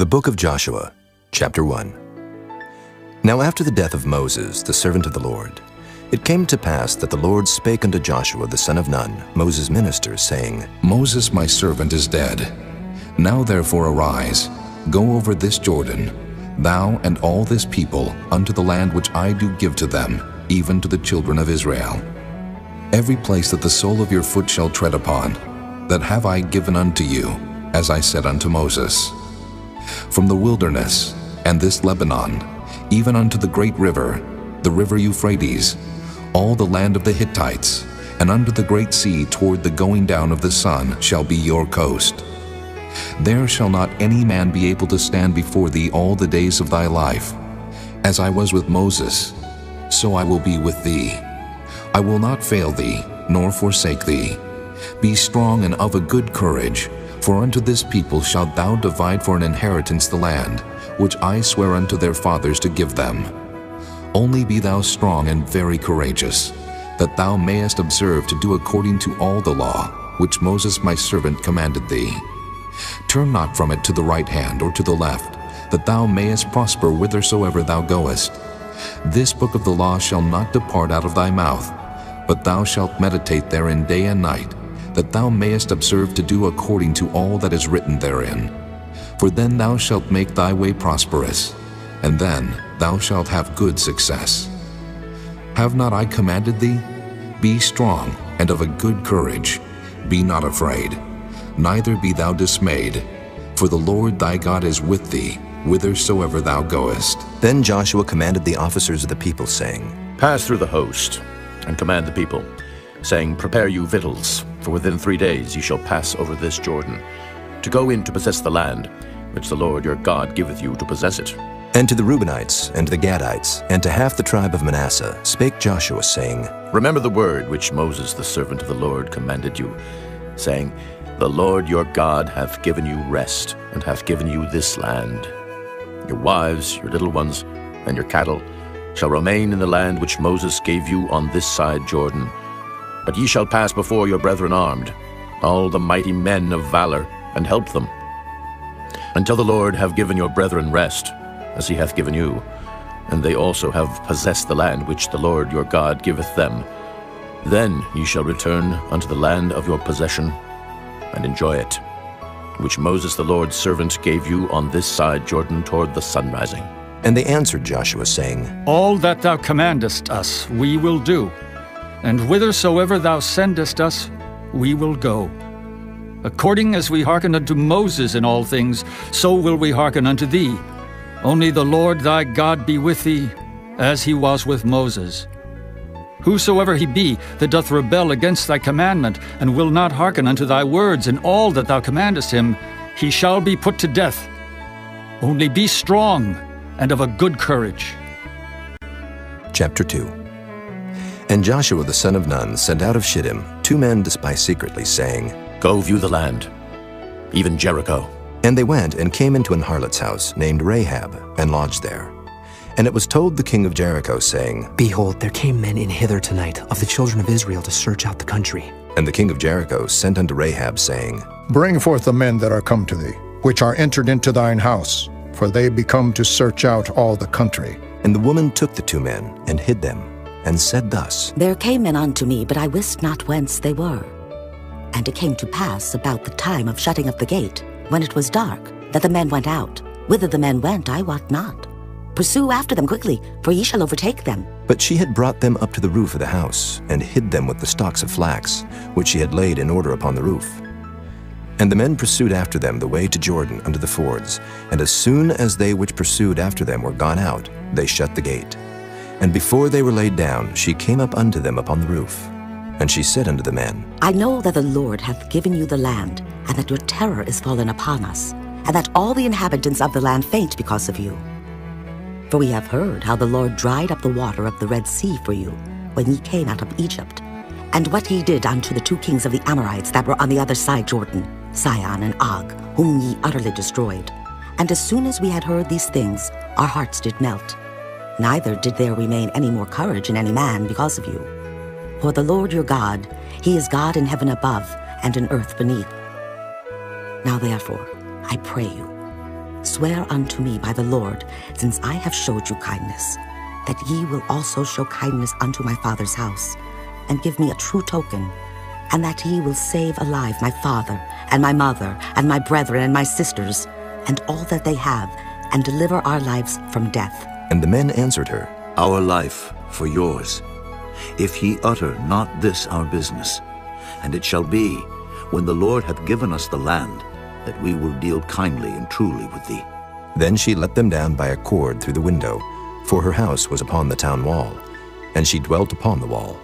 The Book of Joshua, Chapter 1. Now after the death of Moses, the servant of the Lord, it came to pass that the Lord spake unto Joshua the son of Nun, Moses' minister, saying, Moses my servant is dead. Now therefore arise, go over this Jordan, thou and all this people, unto the land which I do give to them, even to the children of Israel. Every place that the sole of your foot shall tread upon, that have I given unto you, as I said unto Moses. From the wilderness, and this Lebanon, even unto the great river, the river Euphrates, all the land of the Hittites, and under the great sea toward the going down of the sun shall be your coast. There shall not any man be able to stand before thee all the days of thy life. As I was with Moses, so I will be with thee. I will not fail thee, nor forsake thee. Be strong and of a good courage, for unto this people shalt thou divide for an inheritance the land, which I swear unto their fathers to give them. Only be thou strong and very courageous, that thou mayest observe to do according to all the law, which Moses my servant commanded thee. Turn not from it to the right hand or to the left, that thou mayest prosper whithersoever thou goest. This book of the law shall not depart out of thy mouth, but thou shalt meditate therein day and night, that thou mayest observe to do according to all that is written therein. For then thou shalt make thy way prosperous, and then thou shalt have good success. Have not I commanded thee? Be strong and of a good courage. Be not afraid, neither be thou dismayed, for the Lord thy God is with thee, whithersoever thou goest. Then Joshua commanded the officers of the people, saying, Pass through the host, and command the people, saying, Prepare you victuals, for within 3 days ye shall pass over this Jordan, to go in to possess the land, which the Lord your God giveth you to possess it. And to the Reubenites, and to the Gadites, and to half the tribe of Manasseh spake Joshua, saying, Remember the word which Moses the servant of the Lord commanded you, saying, The Lord your God hath given you rest, and hath given you this land. Your wives, your little ones, and your cattle shall remain in the land which Moses gave you on this side Jordan. But ye shall pass before your brethren armed, all the mighty men of valor, and help them, until the Lord have given your brethren rest, as he hath given you, and they also have possessed the land which the Lord your God giveth them. Then ye shall return unto the land of your possession, and enjoy it, which Moses the Lord's servant gave you on this side Jordan toward the sun rising. And they answered Joshua, saying, All that thou commandest us we will do, and whithersoever thou sendest us we will go. According as we hearken unto Moses in all things, so will we hearken unto thee. Only the Lord thy God be with thee, as he was with Moses. Whosoever he be that doth rebel against thy commandment, and will not hearken unto thy words in all that thou commandest him, he shall be put to death. Only be strong and of a good courage. Chapter 2. And Joshua the son of Nun sent out of Shittim 2 men to spy secretly, saying, Go view the land, even Jericho. And they went and came into an harlot's house named Rahab, and lodged there. And it was told the king of Jericho, saying, Behold, there came men in hither tonight of the children of Israel to search out the country. And the king of Jericho sent unto Rahab, saying, Bring forth the men that are come to thee, which are entered into thine house, for they be come to search out all the country. And the woman took the 2 men, and hid them, and said thus, There came men unto me, but I wist not whence they were. And it came to pass about the time of shutting of the gate, when it was dark, that the men went out. Whither the men went, I wot not. Pursue after them quickly, for ye shall overtake them. But she had brought them up to the roof of the house, and hid them with the stalks of flax, which she had laid in order upon the roof. And the men pursued after them the way to Jordan unto the fords, and as soon as they which pursued after them were gone out, they shut the gate. And before they were laid down, she came up unto them upon the roof. And she said unto the men, I know that the Lord hath given you the land, and that your terror is fallen upon us, and that all the inhabitants of the land faint because of you. For we have heard how the Lord dried up the water of the Red Sea for you, when ye came out of Egypt, and what he did unto the 2 kings of the Amorites that were on the other side Jordan, Sihon and Og, whom ye utterly destroyed. And as soon as we had heard these things, our hearts did melt. Neither did there remain any more courage in any man because of you. For the Lord your God, he is God in heaven above and in earth beneath. Now therefore, I pray you, swear unto me by the Lord, since I have showed you kindness, that ye will also show kindness unto my father's house, and give me a true token, and that ye will save alive my father, and my mother, and my brethren, and my sisters, and all that they have, and deliver our lives from death. And the men answered her, Our life for yours, if ye utter not this our business. And it shall be, when the Lord hath given us the land, that we will deal kindly and truly with thee. Then she let them down by a cord through the window, for her house was upon the town wall, and she dwelt upon the wall.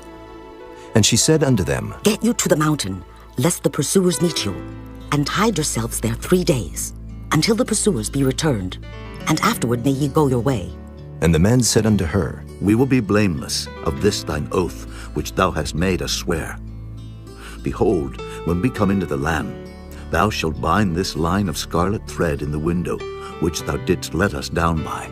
And she said unto them, Get you to the mountain, lest the pursuers meet you, and hide yourselves there 3 days, until the pursuers be returned, and afterward may ye go your way. And the men said unto her, We will be blameless of this thine oath, which thou hast made us swear. Behold, when we come into the land, thou shalt bind this line of scarlet thread in the window, which thou didst let us down by.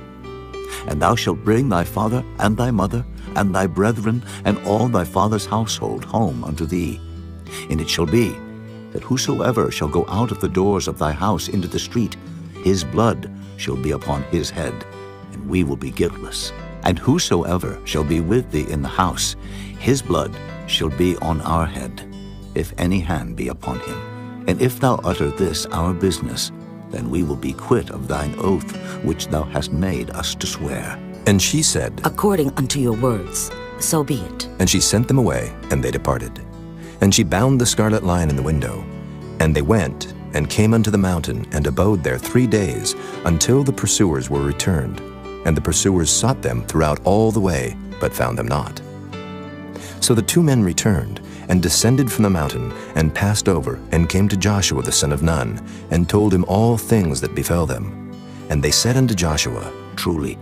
And thou shalt bring thy father and thy mother and thy brethren and all thy father's household home unto thee. And it shall be, that whosoever shall go out of the doors of thy house into the street, his blood shall be upon his head, and we will be guiltless. And whosoever shall be with thee in the house, his blood shall be on our head, if any hand be upon him. And if thou utter this our business, then we will be quit of thine oath which thou hast made us to swear. And she said, According unto your words, so be it. And she sent them away, and they departed. And she bound the scarlet line in the window. And they went, and came unto the mountain, and abode there 3 days, until the pursuers were returned. And the pursuers sought them throughout all the way, but found them not. So the 2 men returned, and descended from the mountain, and passed over, and came to Joshua the son of Nun, and told him all things that befell them. And they said unto Joshua, Truly,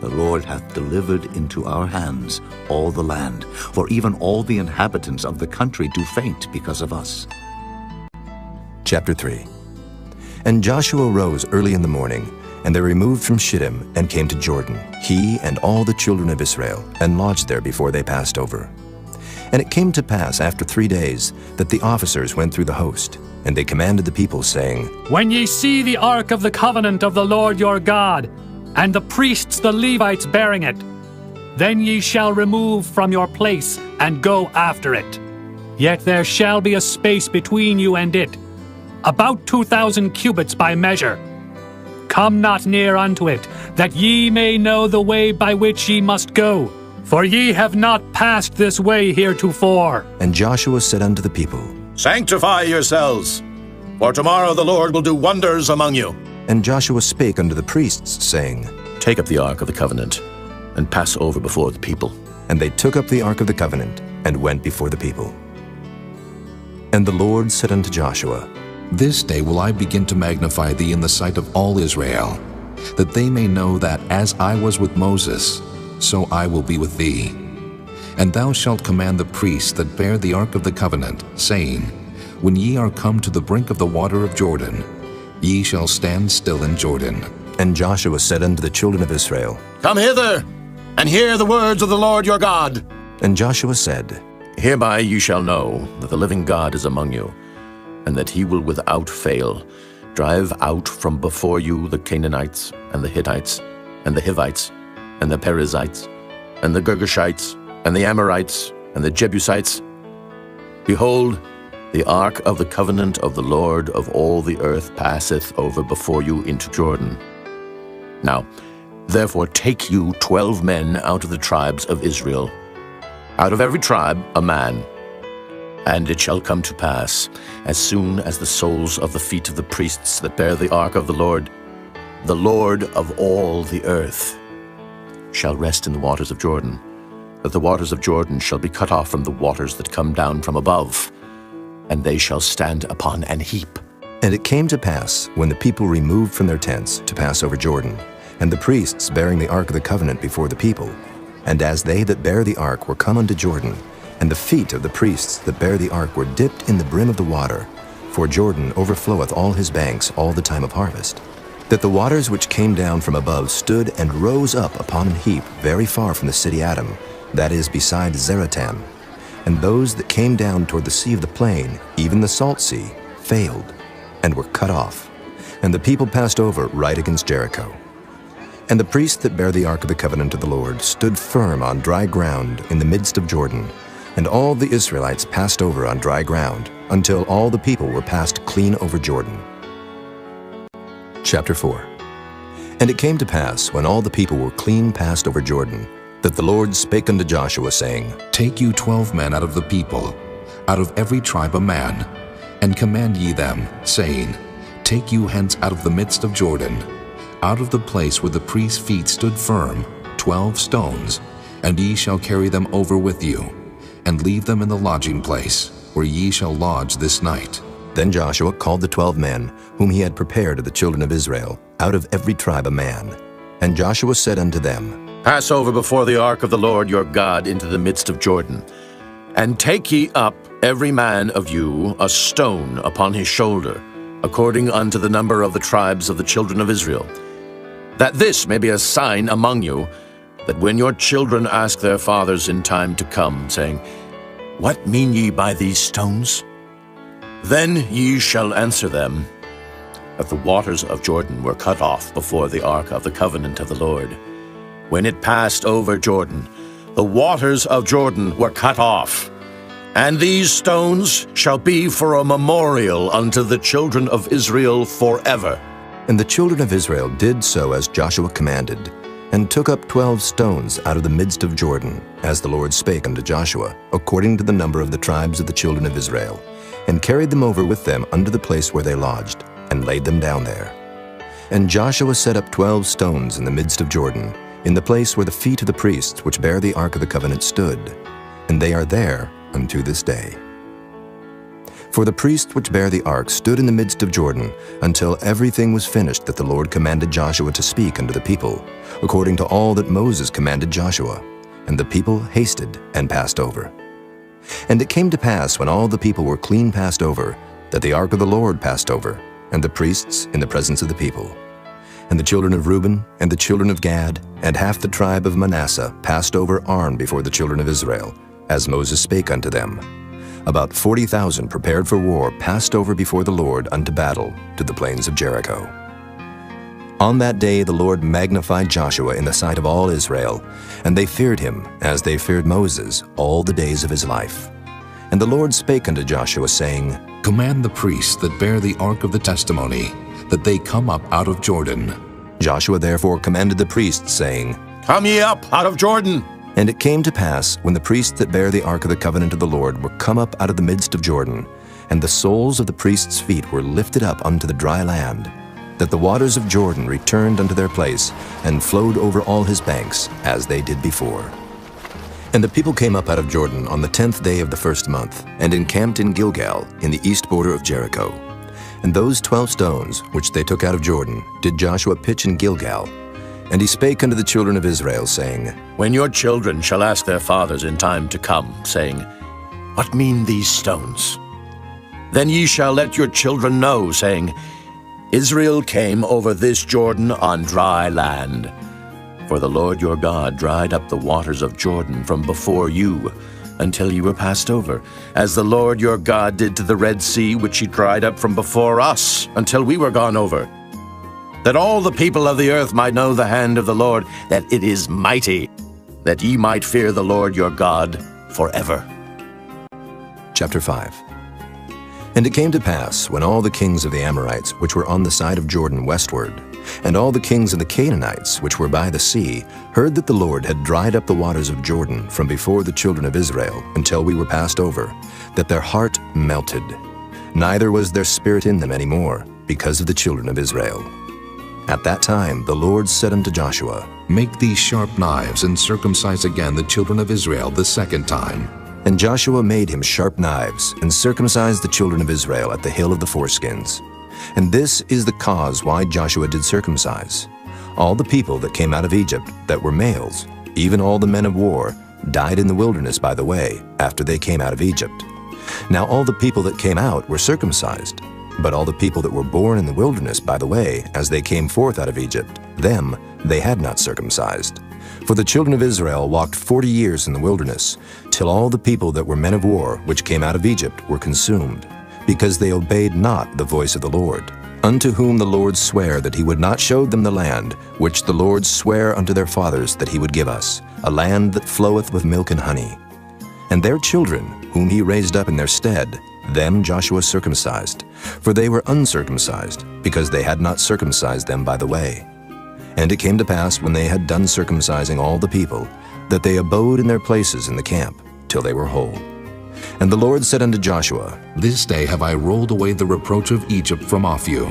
the Lord hath delivered into our hands all the land, for even all the inhabitants of the country do faint because of us. Chapter 3. And Joshua rose early in the morning, and they removed from Shittim, and came to Jordan, he and all the children of Israel, and lodged there before they passed over. And it came to pass after 3 days that the officers went through the host, and they commanded the people, saying, When ye see the ark of the covenant of the Lord your God, and the priests the Levites bearing it, then ye shall remove from your place, and go after it. Yet there shall be a space between you and it, about 2,000 cubits by measure. Come not near unto it, that ye may know the way by which ye must go. For ye have not passed this way heretofore. And Joshua said unto the people, Sanctify yourselves, for tomorrow the Lord will do wonders among you. And Joshua spake unto the priests, saying, Take up the ark of the covenant, and pass over before the people. And they took up the ark of the covenant, and went before the people. And the Lord said unto Joshua, This day will I begin to magnify thee in the sight of all Israel, that they may know that as I was with Moses, so I will be with thee. And thou shalt command the priests that bear the ark of the covenant, saying, When ye are come to the brink of the water of Jordan, ye shall stand still in Jordan. And Joshua said unto the children of Israel, Come hither, and hear the words of the Lord your God. And Joshua said, Hereby you shall know that the living God is among you, and that he will without fail drive out from before you the Canaanites, and the Hittites, and the Hivites, and the Perizzites, and the Girgashites, and the Amorites, and the Jebusites. Behold, the ark of the covenant of the Lord of all the earth passeth over before you into Jordan. Now, therefore take you 12 men out of the tribes of Israel, out of every tribe a man. And it shall come to pass, as soon as the soles of the feet of the priests that bear the ark of the Lord of all the earth, shall rest in the waters of Jordan, that the waters of Jordan shall be cut off from the waters that come down from above, and they shall stand upon an heap. And it came to pass, when the people removed from their tents to pass over Jordan, and the priests bearing the ark of the covenant before the people, and as they that bear the ark were come unto Jordan, and the feet of the priests that bear the ark were dipped in the brim of the water, for Jordan overfloweth all his banks all the time of harvest, that the waters which came down from above stood and rose up upon an heap very far from the city Adam, that is beside Zeratan. And those that came down toward the sea of the plain, even the salt sea, failed, and were cut off. And the people passed over right against Jericho. And the priests that bare the ark of the covenant of the Lord stood firm on dry ground in the midst of Jordan, and all the Israelites passed over on dry ground, until all the people were passed clean over Jordan. Chapter 4. And it came to pass, when all the people were clean passed over Jordan, that the Lord spake unto Joshua, saying, Take you 12 men out of the people, out of every tribe a man, and command ye them, saying, Take you hence out of the midst of Jordan, out of the place where the priest's feet stood firm, 12 stones, and ye shall carry them over with you, and leave them in the lodging place, where ye shall lodge this night. Then Joshua called the 12 men, whom he had prepared of the children of Israel, out of every tribe a man. And Joshua said unto them, Pass over before the ark of the Lord your God into the midst of Jordan, and take ye up every man of you a stone upon his shoulder, according unto the number of the tribes of the children of Israel, that this may be a sign among you, that when your children ask their fathers in time to come, saying, What mean ye by these stones? Then ye shall answer them, that the waters of Jordan were cut off before the ark of the covenant of the Lord. When it passed over Jordan, the waters of Jordan were cut off. And these stones shall be for a memorial unto the children of Israel forever. And the children of Israel did so as Joshua commanded, and took up 12 stones out of the midst of Jordan, as the Lord spake unto Joshua, according to the number of the tribes of the children of Israel, and carried them over with them unto the place where they lodged, and laid them down there. And Joshua set up 12 stones in the midst of Jordan, in the place where the feet of the priests which bear the ark of the covenant stood, and they are there unto this day. For the priests which bear the ark stood in the midst of Jordan, until everything was finished that the Lord commanded Joshua to speak unto the people, according to all that Moses commanded Joshua. And the people hasted and passed over. And it came to pass, when all the people were clean passed over, that the ark of the Lord passed over, and the priests in the presence of the people. And the children of Reuben, and the children of Gad, and half the tribe of Manasseh passed over Arn before the children of Israel, as Moses spake unto them. About 40,000 prepared for war passed over before the Lord unto battle to the plains of Jericho. On that day the Lord magnified Joshua in the sight of all Israel, and they feared him as they feared Moses all the days of his life. And the Lord spake unto Joshua, saying, Command the priests that bear the ark of the testimony, that they come up out of Jordan. Joshua therefore commanded the priests, saying, Come ye up out of Jordan. And it came to pass, when the priests that bear the ark of the covenant of the Lord were come up out of the midst of Jordan, and the soles of the priests' feet were lifted up unto the dry land, that the waters of Jordan returned unto their place, and flowed over all his banks, as they did before. And the people came up out of Jordan on the 10th day of the first month, and encamped in Gilgal, in the east border of Jericho. And those 12 stones, which they took out of Jordan, did Joshua pitch in Gilgal. And he spake unto the children of Israel, saying, When your children shall ask their fathers in time to come, saying, What mean these stones? Then ye shall let your children know, saying, Israel came over this Jordan on dry land. For the Lord your God dried up the waters of Jordan from before you, until ye were passed over, as the Lord your God did to the Red Sea, which he dried up from before us, until we were gone over. That all the people of the earth might know the hand of the Lord, that it is mighty, that ye might fear the Lord your God forever. Chapter 5. And it came to pass, when all the kings of the Amorites, which were on the side of Jordan westward, and all the kings of the Canaanites, which were by the sea, heard that the Lord had dried up the waters of Jordan from before the children of Israel, until we were passed over, that their heart melted. Neither was there spirit in them any more, because of the children of Israel. At that time the Lord said unto Joshua, Make these sharp knives, and circumcise again the children of Israel the second time. And Joshua made him sharp knives, and circumcised the children of Israel at the hill of the foreskins. And this is the cause why Joshua did circumcise. All the people that came out of Egypt that were males, even all the men of war, died in the wilderness by the way, after they came out of Egypt. Now all the people that came out were circumcised, but all the people that were born in the wilderness by the way, as they came forth out of Egypt, them they had not circumcised. For the children of Israel walked 40 years in the wilderness, till all the people that were men of war, which came out of Egypt, were consumed, because they obeyed not the voice of the Lord, unto whom the Lord sware that he would not show them the land, which the Lord sware unto their fathers that he would give us, a land that floweth with milk and honey. And their children, whom he raised up in their stead, them Joshua circumcised, for they were uncircumcised, because they had not circumcised them by the way. And it came to pass, when they had done circumcising all the people, that they abode in their places in the camp, till they were whole. And the Lord said unto Joshua, This day have I rolled away the reproach of Egypt from off you.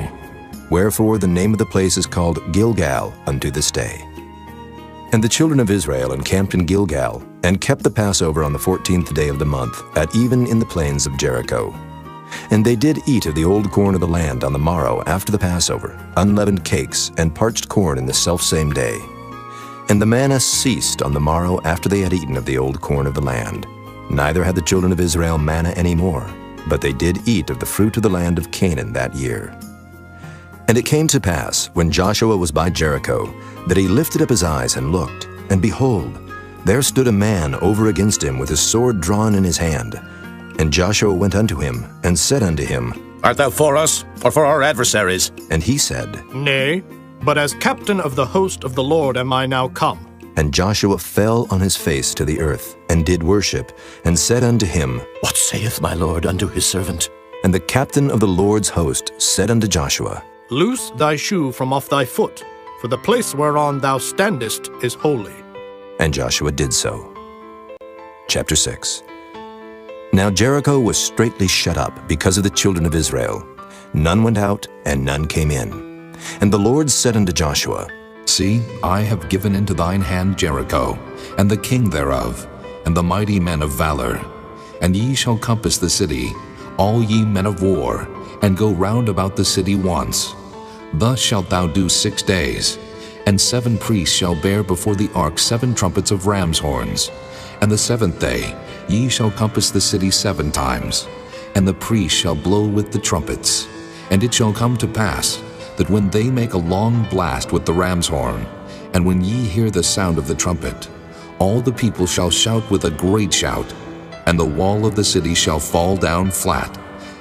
Wherefore the name of the place is called Gilgal unto this day. And the children of Israel encamped in Gilgal, and kept the Passover on the 14th day of the month, at even in the plains of Jericho. And they did eat of the old corn of the land on the morrow after the Passover, unleavened cakes, and parched corn in the selfsame day. And the manna ceased on the morrow after they had eaten of the old corn of the land. Neither had the children of Israel manna any more, but they did eat of the fruit of the land of Canaan that year. And it came to pass, when Joshua was by Jericho, that he lifted up his eyes and looked, and behold, there stood a man over against him with his sword drawn in his hand. And Joshua went unto him, and said unto him, Art thou for us, or for our adversaries? And he said, Nay, but as captain of the host of the Lord am I now come. And Joshua fell on his face to the earth, and did worship, and said unto him, What saith my Lord unto his servant? And the captain of the Lord's host said unto Joshua, Loose thy shoe from off thy foot, for the place whereon thou standest is holy. And Joshua did so. Chapter 6. Now Jericho was straitly shut up because of the children of Israel. None went out, and none came in. And the Lord said unto Joshua, See, I have given into thine hand Jericho, and the king thereof, and the mighty men of valor. And ye shall compass the city, all ye men of war, and go round about the city once. Thus shalt thou do 6 days. And 7 priests shall bear before the ark 7 trumpets of ram's horns. And the 7th day ye shall compass the city 7 times. And the priests shall blow with the trumpets. And it shall come to pass, that when they make a long blast with the ram's horn, and when ye hear the sound of the trumpet, all the people shall shout with a great shout, and the wall of the city shall fall down flat,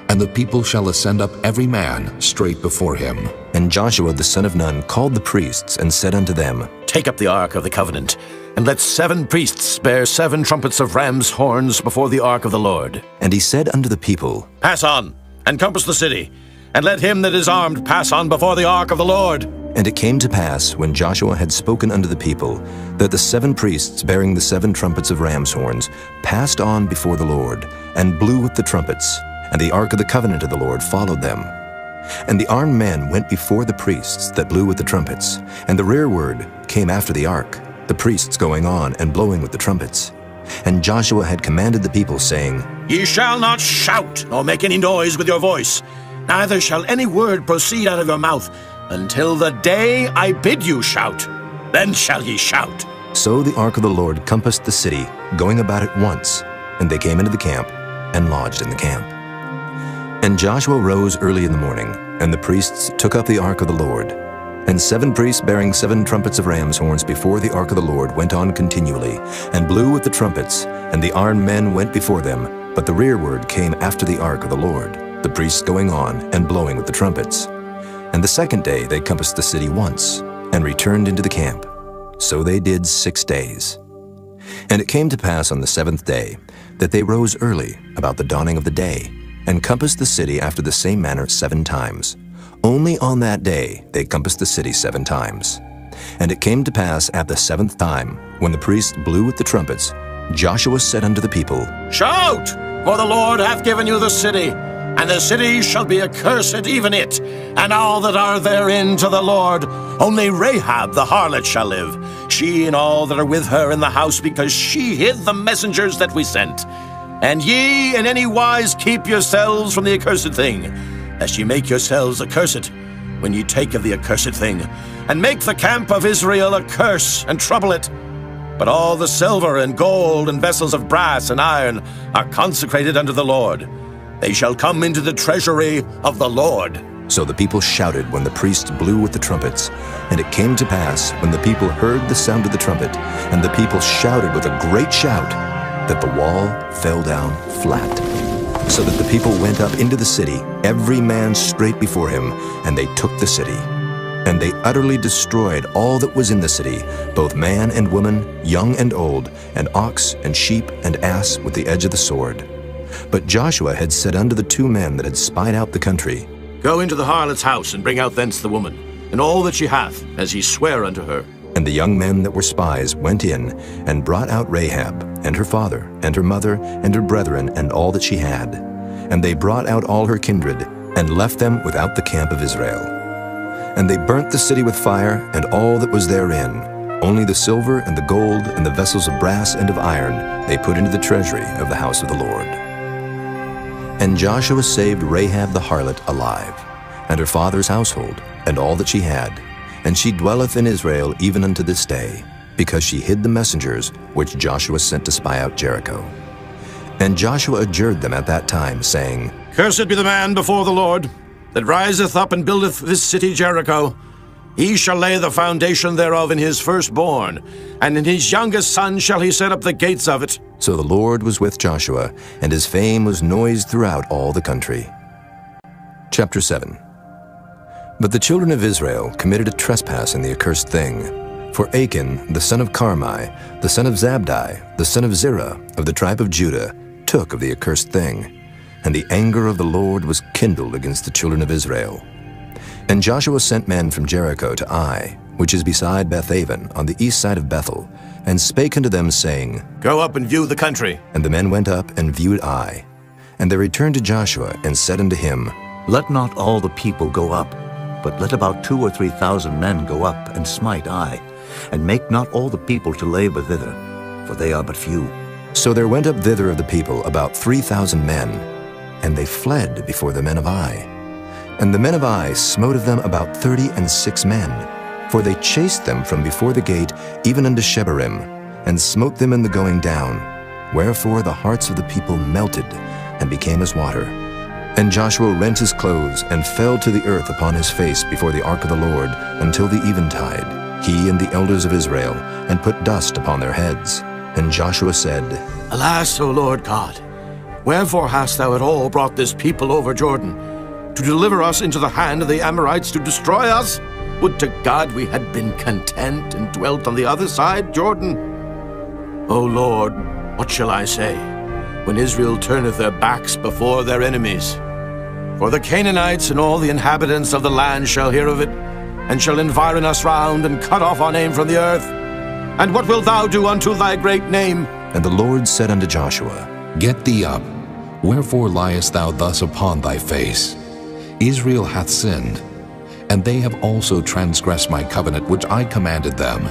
and the people shall ascend up every man straight before him. And Joshua the son of Nun called the priests, and said unto them, Take up the ark of the covenant, and let 7 priests bear 7 trumpets of ram's horns before the ark of the Lord. And he said unto the people, Pass on, and compass the city, and let him that is armed pass on before the ark of the Lord. And it came to pass, when Joshua had spoken unto the people, that the 7 priests bearing the 7 trumpets of ram's horns passed on before the Lord, and blew with the trumpets, and the ark of the covenant of the Lord followed them. And the armed men went before the priests that blew with the trumpets, and the rearward came after the ark, the priests going on and blowing with the trumpets. And Joshua had commanded the people, saying, Ye shall not shout, nor make any noise with your voice, neither shall any word proceed out of your mouth, until the day I bid you shout. Then shall ye shout. So the ark of the Lord compassed the city, going about it once, and they came into the camp, and lodged in the camp. And Joshua rose early in the morning, and the priests took up the ark of the Lord. And 7 priests bearing 7 trumpets of ram's horns before the ark of the Lord went on continually, and blew with the trumpets, and the armed men went before them, but the rearward came after the ark of the Lord, the priests going on and blowing with the trumpets. And the 2nd day they compassed the city once, and returned into the camp. So they did 6 days. And it came to pass on the 7th day, that they rose early, about the dawning of the day, and compassed the city after the same manner 7 times. Only on that day they compassed the city 7 times. And it came to pass at the 7th time, when the priests blew with the trumpets, Joshua said unto the people, Shout, for the Lord hath given you the city, and the city shall be accursed, even it, and all that are therein to the Lord. Only Rahab the harlot shall live, she and all that are with her in the house, because she hid the messengers that we sent. And ye in any wise keep yourselves from the accursed thing, lest ye make yourselves accursed when ye take of the accursed thing, and make the camp of Israel a curse, and trouble it. But all the silver and gold and vessels of brass and iron are consecrated unto the Lord. They shall come into the treasury of the Lord. So the people shouted when the priests blew with the trumpets. And it came to pass, when the people heard the sound of the trumpet, and the people shouted with a great shout, that the wall fell down flat. so that the people went up into the city, every man straight before him, and they took the city. And they utterly destroyed all that was in the city, both man and woman, young and old, and ox and sheep and ass with the edge of the sword. But Joshua had said unto the 2 men that had spied out the country, Go into the harlot's house, and bring out thence the woman, and all that she hath, as ye swear unto her. And the young men that were spies went in, and brought out Rahab, and her father, and her mother, and her brethren, and all that she had. And they brought out all her kindred, and left them without the camp of Israel. And they burnt the city with fire, and all that was therein. Only the silver, and the gold, and the vessels of brass and of iron, they put into the treasury of the house of the Lord. And Joshua saved Rahab the harlot alive, and her father's household, and all that she had. And she dwelleth in Israel even unto this day, because she hid the messengers which Joshua sent to spy out Jericho. And Joshua adjured them at that time, saying, Cursed be the man before the Lord, that riseth up and buildeth this city Jericho. He shall lay the foundation thereof in his firstborn, and in his youngest son shall he set up the gates of it. So the Lord was with Joshua, and his fame was noised throughout all the country. Chapter 7. But the children of Israel committed a trespass in the accursed thing. For Achan, the son of Carmi, the son of Zabdi, the son of Zerah, of the tribe of Judah, took of the accursed thing. And the anger of the Lord was kindled against the children of Israel. And Joshua sent men from Jericho to Ai, which is beside Bethaven, on the east side of Bethel, and spake unto them, saying, Go up and view the country. And the men went up and viewed Ai. And they returned to Joshua, and said unto him, Let not all the people go up, but let about 2,000 or 3,000 men go up and smite Ai, and make not all the people to labor thither, for they are but few. So there went up thither of the people about 3,000 men, and they fled before the men of Ai. And the men of Ai smote of them about 36 men, for they chased them from before the gate even unto Shebarim, and smote them in the going down. Wherefore the hearts of the people melted, and became as water. And Joshua rent his clothes, and fell to the earth upon his face before the ark of the Lord, until the eventide, he and the elders of Israel, and put dust upon their heads. And Joshua said, Alas, O Lord God, wherefore hast thou at all brought this people over Jordan, to deliver us into the hand of the Amorites to destroy us? Would to God we had been content and dwelt on the other side Jordan. O Lord, what shall I say, when Israel turneth their backs before their enemies? For the Canaanites and all the inhabitants of the land shall hear of it, and shall environ us round, and cut off our name from the earth. And what wilt thou do unto thy great name? And the Lord said unto Joshua, Get thee up. Wherefore liest thou thus upon thy face? Israel hath sinned, and they have also transgressed my covenant which I commanded them.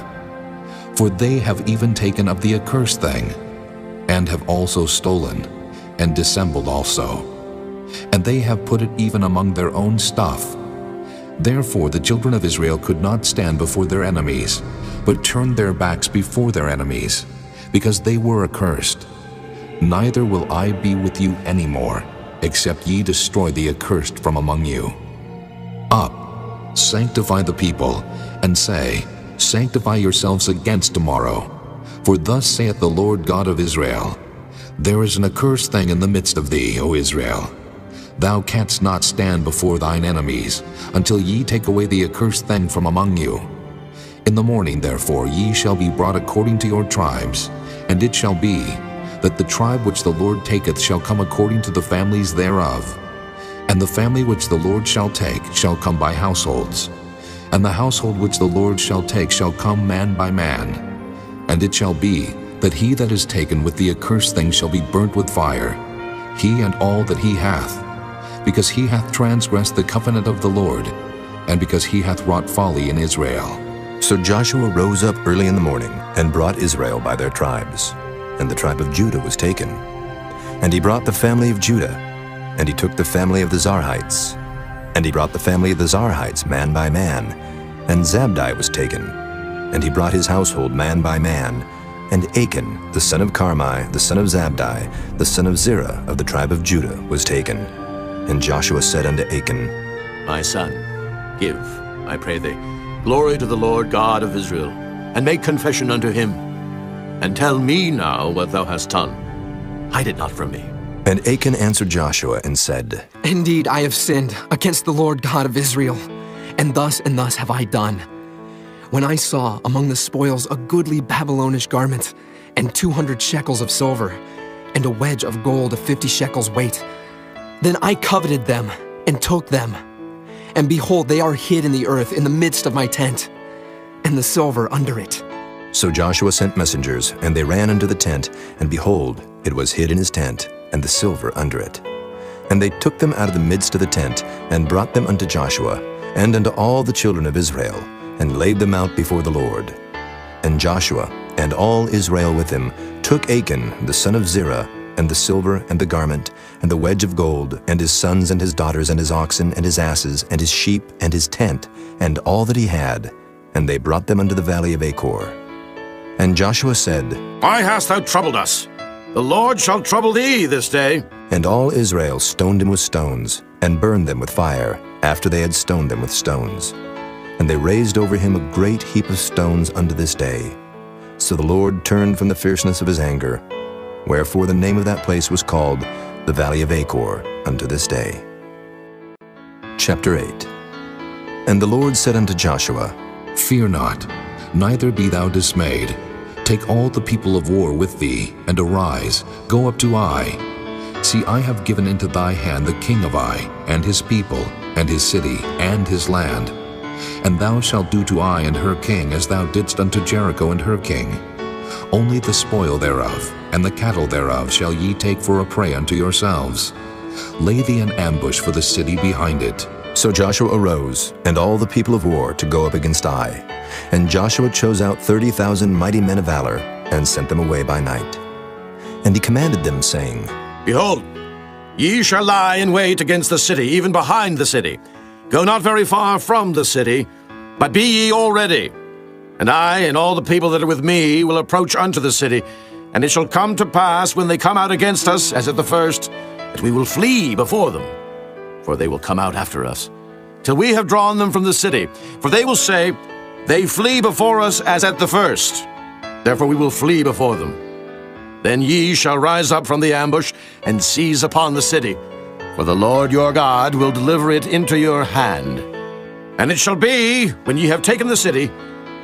For they have even taken of the accursed thing, and have also stolen, and dissembled also. And they have put it even among their own stuff. Therefore the children of Israel could not stand before their enemies, but turned their backs before their enemies, because they were accursed. Neither will I be with you any more, except ye destroy the accursed from among you. Up, sanctify the people, and say, Sanctify yourselves against tomorrow. For thus saith the Lord God of Israel, There is an accursed thing in the midst of thee, O Israel. Thou canst not stand before thine enemies, until ye take away the accursed thing from among you. In the morning, therefore, ye shall be brought according to your tribes, and it shall be, that the tribe which the Lord taketh shall come according to the families thereof. And the family which the Lord shall take shall come by households. And the household which the Lord shall take shall come man by man. And it shall be, that he that is taken with the accursed thing shall be burnt with fire, he and all that he hath, because he hath transgressed the covenant of the Lord, and because he hath wrought folly in Israel. So Joshua rose up early in the morning, and brought Israel by their tribes. And the tribe of Judah was taken. And he brought the family of Judah, and he took the family of the Zarhites. And he brought the family of the Zarhites man by man, and Zabdi was taken. And he brought his household man by man, and Achan, the son of Carmi, the son of Zabdi, the son of Zerah of the tribe of Judah, was taken. And Joshua said unto Achan, My son, give, I pray thee, glory to the Lord God of Israel, and make confession unto him. And tell me now what thou hast done. Hide it not from me. And Achan answered Joshua and said, Indeed, I have sinned against the Lord God of Israel, and thus have I done. When I saw among the spoils a goodly Babylonish garment, and 200 shekels of silver, and a wedge of gold of 50 shekels weight, then I coveted them and took them. And behold, they are hid in the earth in the midst of my tent, and the silver under it. So Joshua sent messengers, and they ran unto the tent, and behold, it was hid in his tent, and the silver under it. And they took them out of the midst of the tent, and brought them unto Joshua, and unto all the children of Israel, and laid them out before the Lord. And Joshua, and all Israel with him, took Achan the son of Zerah, and the silver, and the garment, and the wedge of gold, and his sons, and his daughters, and his oxen, and his asses, and his sheep, and his tent, and all that he had, and they brought them unto the valley of Achor. And Joshua said, Why hast thou troubled us? The Lord shall trouble thee this day. And all Israel stoned him with stones, and burned them with fire, after they had stoned them with stones. And they raised over him a great heap of stones unto this day. So the Lord turned from the fierceness of his anger, wherefore the name of that place was called the Valley of Achor unto this day. Chapter 8. And the Lord said unto Joshua, Fear not, neither be thou dismayed. Take all the people of war with thee, and arise, go up to Ai. See, I have given into thy hand the king of Ai, and his people, and his city, and his land. And thou shalt do to Ai and her king as thou didst unto Jericho and her king. Only the spoil thereof, and the cattle thereof shall ye take for a prey unto yourselves. Lay thee an ambush for the city behind it. So Joshua arose, and all the people of war, to go up against Ai. And Joshua chose out 30,000 mighty men of valor, and sent them away by night. And he commanded them, saying, Behold, ye shall lie in wait against the city, even behind the city. Go not very far from the city, but be ye all ready. And I and all the people that are with me will approach unto the city. And it shall come to pass, when they come out against us, as at the first, that we will flee before them. For they will come out after us, till we have drawn them from the city. For they will say, They flee before us as at the first. Therefore we will flee before them. Then ye shall rise up from the ambush, and seize upon the city. For the Lord your God will deliver it into your hand. And it shall be, when ye have taken the city,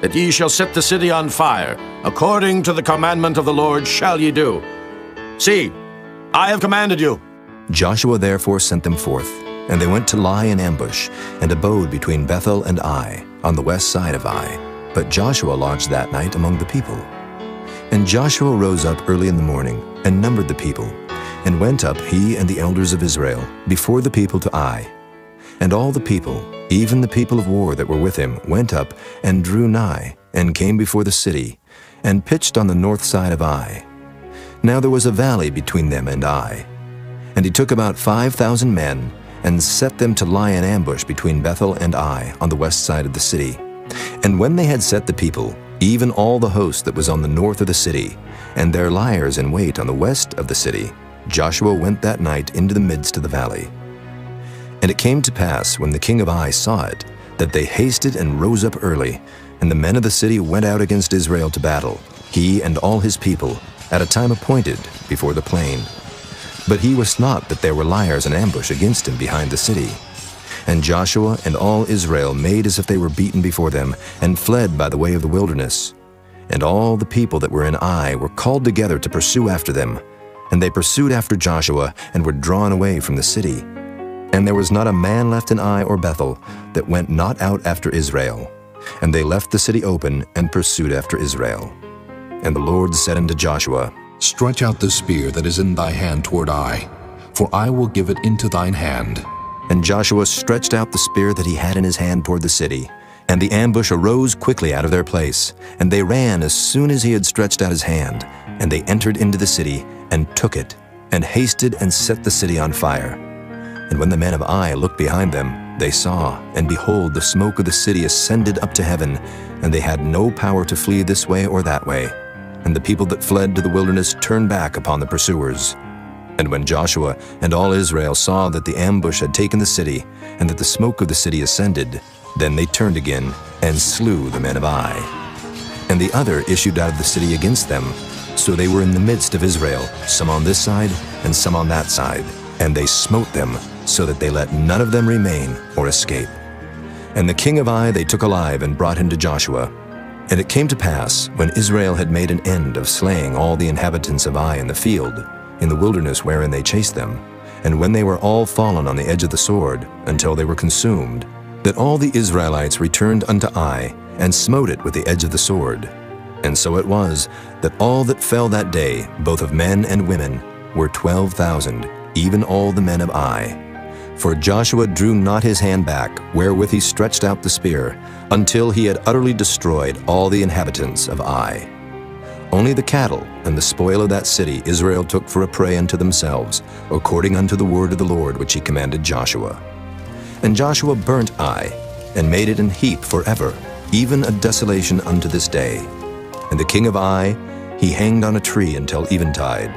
that ye shall set the city on fire. According to the commandment of the Lord shall ye do. See, I have commanded you. Joshua therefore sent them forth, and they went to lie in ambush, and abode between Bethel and Ai, on the west side of Ai. But Joshua lodged that night among the people. And Joshua rose up early in the morning, and numbered the people, and went up, he and the elders of Israel, before the people to Ai. And all the people, even the people of war that were with him, went up, and drew nigh, and came before the city, and pitched on the north side of Ai. Now there was a valley between them and Ai. And he took about 5,000 men, and set them to lie in ambush between Bethel and Ai, on the west side of the city. And when they had set the people, even all the host that was on the north of the city, and their liers in wait on the west of the city, Joshua went that night into the midst of the valley. And it came to pass, when the king of Ai saw it, that they hasted and rose up early, and the men of the city went out against Israel to battle, he and all his people, at a time appointed, before the plain. But he wist not that there were liers in ambush against him behind the city. And Joshua and all Israel made as if they were beaten before them, and fled by the way of the wilderness. And all the people that were in Ai were called together to pursue after them. And they pursued after Joshua, and were drawn away from the city. And there was not a man left in Ai or Bethel that went not out after Israel. And they left the city open, and pursued after Israel. And the Lord said unto Joshua, Stretch out the spear that is in thy hand toward Ai, for I will give it into thine hand. And Joshua stretched out the spear that he had in his hand toward the city. And the ambush arose quickly out of their place. And they ran as soon as he had stretched out his hand. And they entered into the city, and took it, and hasted and set the city on fire. And when the men of Ai looked behind them, they saw, and behold, the smoke of the city ascended up to heaven, and they had no power to flee this way or that way. And the people that fled to the wilderness turned back upon the pursuers. And when Joshua and all Israel saw that the ambush had taken the city, and that the smoke of the city ascended, then they turned again, and slew the men of Ai. And the other issued out of the city against them, So they were in the midst of Israel, some on this side and some on that side. And they smote them, so that they let none of them remain or escape. And the king of Ai they took alive and brought him to Joshua. And it came to pass, when Israel had made an end of slaying all the inhabitants of Ai in the field, in the wilderness wherein they chased them, and when they were all fallen on the edge of the sword, until they were consumed, that all the Israelites returned unto Ai, and smote it with the edge of the sword. And so it was, that all that fell that day, both of men and women, were 12,000, even all the men of Ai. For Joshua drew not his hand back, wherewith he stretched out the spear, until he had utterly destroyed all the inhabitants of Ai. Only the cattle and the spoil of that city Israel took for a prey unto themselves, according unto the word of the Lord which he commanded Joshua. And Joshua burnt Ai, and made it an heap forever, even a desolation unto this day. And the king of Ai he hanged on a tree until eventide.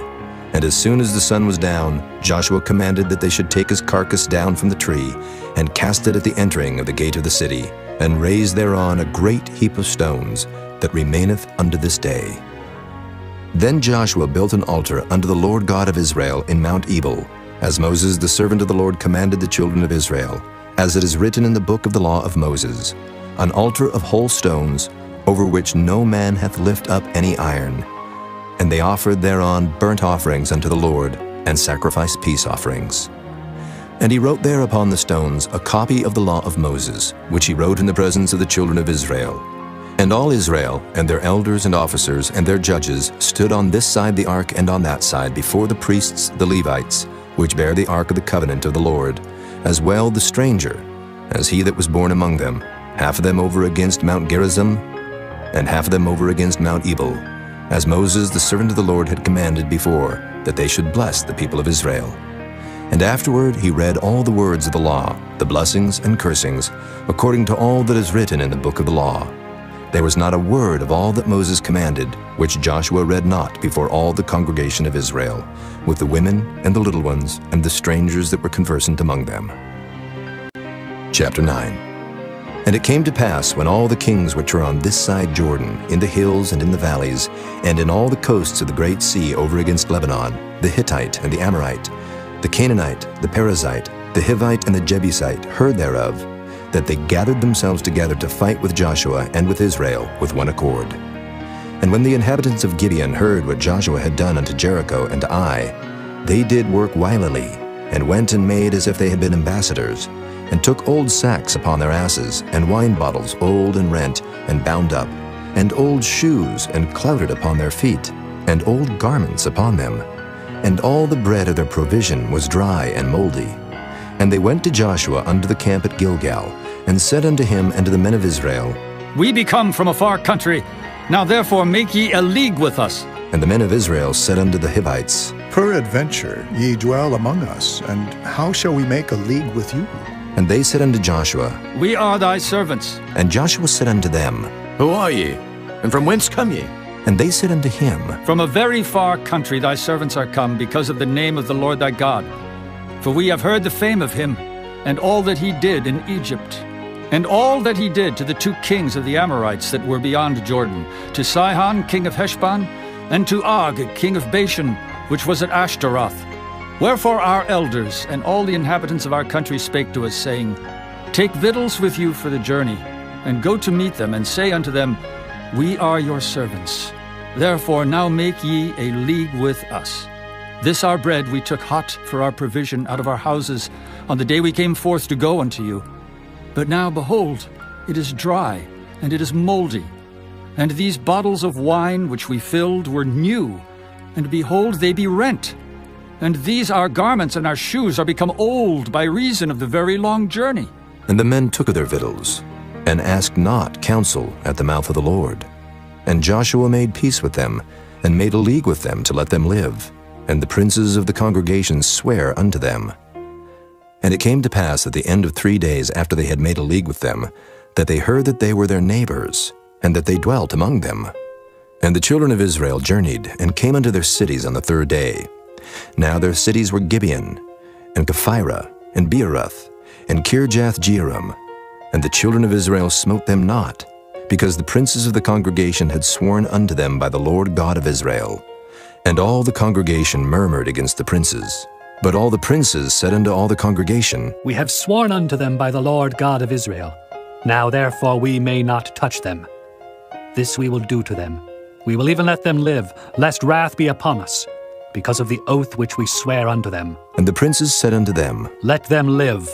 And as soon as the sun was down, Joshua commanded that they should take his carcass down from the tree, and cast it at the entering of the gate of the city, and raise thereon a great heap of stones, that remaineth unto this day. Then Joshua built an altar unto the Lord God of Israel in Mount Ebal, as Moses the servant of the Lord commanded the children of Israel, as it is written in the book of the law of Moses, an altar of whole stones, over which no man hath lift up any iron. And they offered thereon burnt offerings unto the Lord, and sacrificed peace offerings. And he wrote there upon the stones a copy of the law of Moses, which he wrote in the presence of the children of Israel. And all Israel, and their elders and officers, and their judges, stood on this side the ark and on that side before the priests the Levites, which bear the ark of the covenant of the Lord, as well the stranger, as he that was born among them, half of them over against Mount Gerizim, and half of them over against Mount Ebal, as Moses the servant of the Lord had commanded before, that they should bless the people of Israel. And afterward he read all the words of the law, the blessings and cursings, according to all that is written in the book of the law. There was not a word of all that Moses commanded, which Joshua read not before all the congregation of Israel, with the women and the little ones and the strangers that were conversant among them. Chapter 9. And it came to pass, when all the kings which are on this side Jordan, in the hills and in the valleys, and in all the coasts of the great sea over against Lebanon, the Hittite and the Amorite, the Canaanite, the Perizzite, the Hivite and the Jebusite, heard thereof, that they gathered themselves together to fight with Joshua and with Israel with one accord. And when the inhabitants of Gibeon heard what Joshua had done unto Jericho and to Ai, they did work wilily, and went and made as if they had been ambassadors, and took old sacks upon their asses, and wine bottles old and rent, and bound up, and old shoes, and clouted upon their feet, and old garments upon them. And all the bread of their provision was dry and moldy. And they went to Joshua unto the camp at Gilgal, and said unto him and to the men of Israel, We be come from a far country, now therefore make ye a league with us. And the men of Israel said unto the Hivites, Peradventure ye dwell among us, and how shall we make a league with you? And they said unto Joshua, We are thy servants. And Joshua said unto them, Who are ye? And from whence come ye? And they said unto him, From a very far country thy servants are come, because of the name of the Lord thy God. For we have heard the fame of him, and all that he did in Egypt, and all that he did to the 2 kings of the Amorites that were beyond Jordan, to Sihon king of Heshbon, and to Og king of Bashan, which was at Ashtaroth. Wherefore our elders and all the inhabitants of our country spake to us, saying, Take victuals with you for the journey, and go to meet them, and say unto them, We are your servants. Therefore now make ye a league with us. This our bread we took hot for our provision out of our houses on the day we came forth to go unto you. But now, behold, it is dry, and it is moldy. And these bottles of wine which we filled were new, and behold, they be rent. And these our garments and our shoes are become old by reason of the very long journey. And the men took of their victuals, and asked not counsel at the mouth of the Lord. And Joshua made peace with them, and made a league with them to let them live. And the princes of the congregation sware unto them. And it came to pass at the end of 3 days after they had made a league with them, that they heard that they were their neighbors, and that they dwelt among them. And the children of Israel journeyed, and came unto their cities on the 3rd day. Now their cities were Gibeon, and Kephirah, and Beeroth, and Kirjath-jearim. And the children of Israel smote them not, because the princes of the congregation had sworn unto them by the Lord God of Israel. And all the congregation murmured against the princes. But all the princes said unto all the congregation, We have sworn unto them by the Lord God of Israel. Now therefore we may not touch them. This we will do to them. We will even let them live, lest wrath be upon us, because of the oath which we swear unto them. And the princes said unto them, Let them live,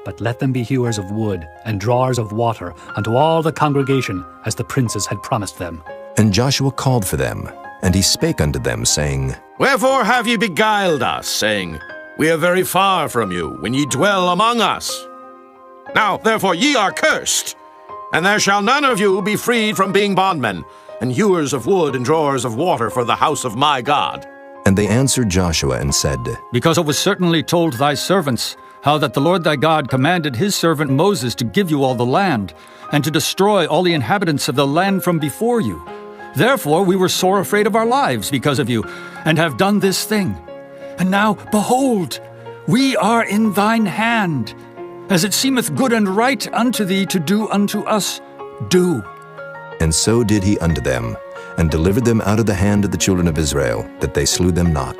but let them be hewers of wood and drawers of water unto all the congregation, as the princes had promised them. And Joshua called for them, and he spake unto them, saying, Wherefore have ye beguiled us, saying, We are very far from you, when ye dwell among us? Now therefore ye are cursed, and there shall none of you be freed from being bondmen, and hewers of wood and drawers of water for the house of my God. And they answered Joshua and said, Because it was certainly told thy servants, how that the Lord thy God commanded his servant Moses to give you all the land, and to destroy all the inhabitants of the land from before you. Therefore we were sore afraid of our lives because of you, and have done this thing. And now, behold, we are in thine hand. As it seemeth good and right unto thee to do unto us, do. And so did he unto them, and delivered them out of the hand of the children of Israel, that they slew them not.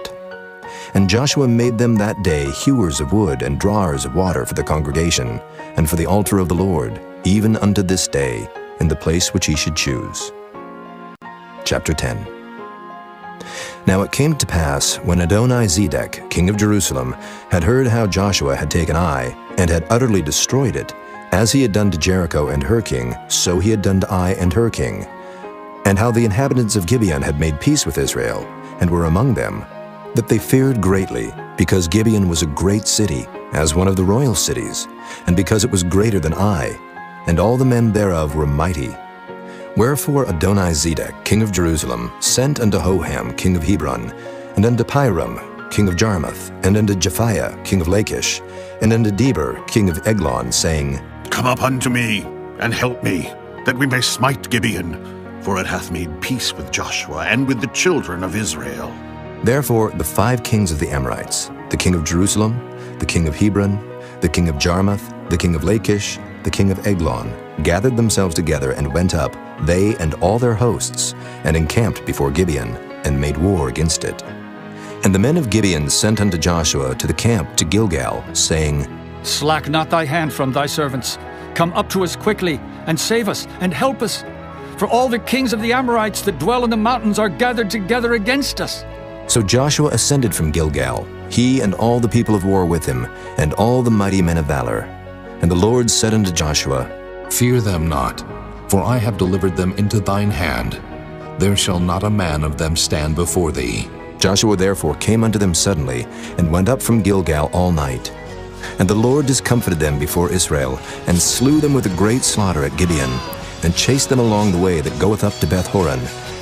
And Joshua made them that day hewers of wood and drawers of water for the congregation, and for the altar of the Lord, even unto this day, in the place which he should choose. Chapter 10. Now it came to pass, when Adoni-Zedek, king of Jerusalem, had heard how Joshua had taken Ai, and had utterly destroyed it, as he had done to Jericho and her king, so he had done to Ai and her king, and how the inhabitants of Gibeon had made peace with Israel, and were among them, that they feared greatly, because Gibeon was a great city, as one of the royal cities, and because it was greater than Ai, and all the men thereof were mighty. Wherefore Adoni-Zedek, king of Jerusalem, sent unto Hoham, king of Hebron, and unto Piram, king of Jarmuth, and unto Japhiah, king of Lachish, and unto Deber, king of Eglon, saying, Come up unto me, and help me, that we may smite Gibeon, for it hath made peace with Joshua and with the children of Israel. Therefore the 5 kings of the Amorites, the king of Jerusalem, the king of Hebron, the king of Jarmuth, the king of Lachish, the king of Eglon, gathered themselves together and went up, they and all their hosts, and encamped before Gibeon, and made war against it. And the men of Gibeon sent unto Joshua to the camp to Gilgal, saying, Slack not thy hand from thy servants. Come up to us quickly, and save us, and help us. For all the kings of the Amorites that dwell in the mountains are gathered together against us. So Joshua ascended from Gilgal, he and all the people of war with him, and all the mighty men of valor. And the Lord said unto Joshua, Fear them not, for I have delivered them into thine hand. There shall not a man of them stand before thee. Joshua therefore came unto them suddenly, and went up from Gilgal all night. And the Lord discomfited them before Israel, and slew them with a great slaughter at Gibeon, and chased them along the way that goeth up to Beth-horon,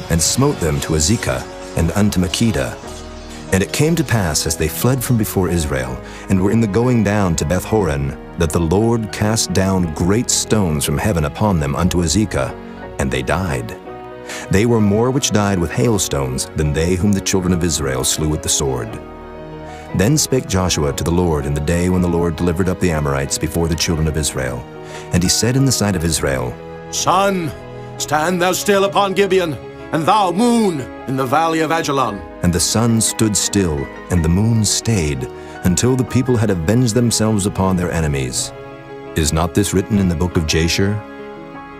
and smote them to Azekah, and unto Makkedah. And it came to pass, as they fled from before Israel, and were in the going down to Beth-horon, that the Lord cast down great stones from heaven upon them unto Azekah, and they died. They were more which died with hailstones than they whom the children of Israel slew with the sword. Then spake Joshua to the Lord in the day when the Lord delivered up the Amorites before the children of Israel. And he said in the sight of Israel, Sun, stand thou still upon Gibeon, and thou, moon, in the valley of Ajalon. And the sun stood still, and the moon stayed, until the people had avenged themselves upon their enemies. Is not this written in the book of Jasher?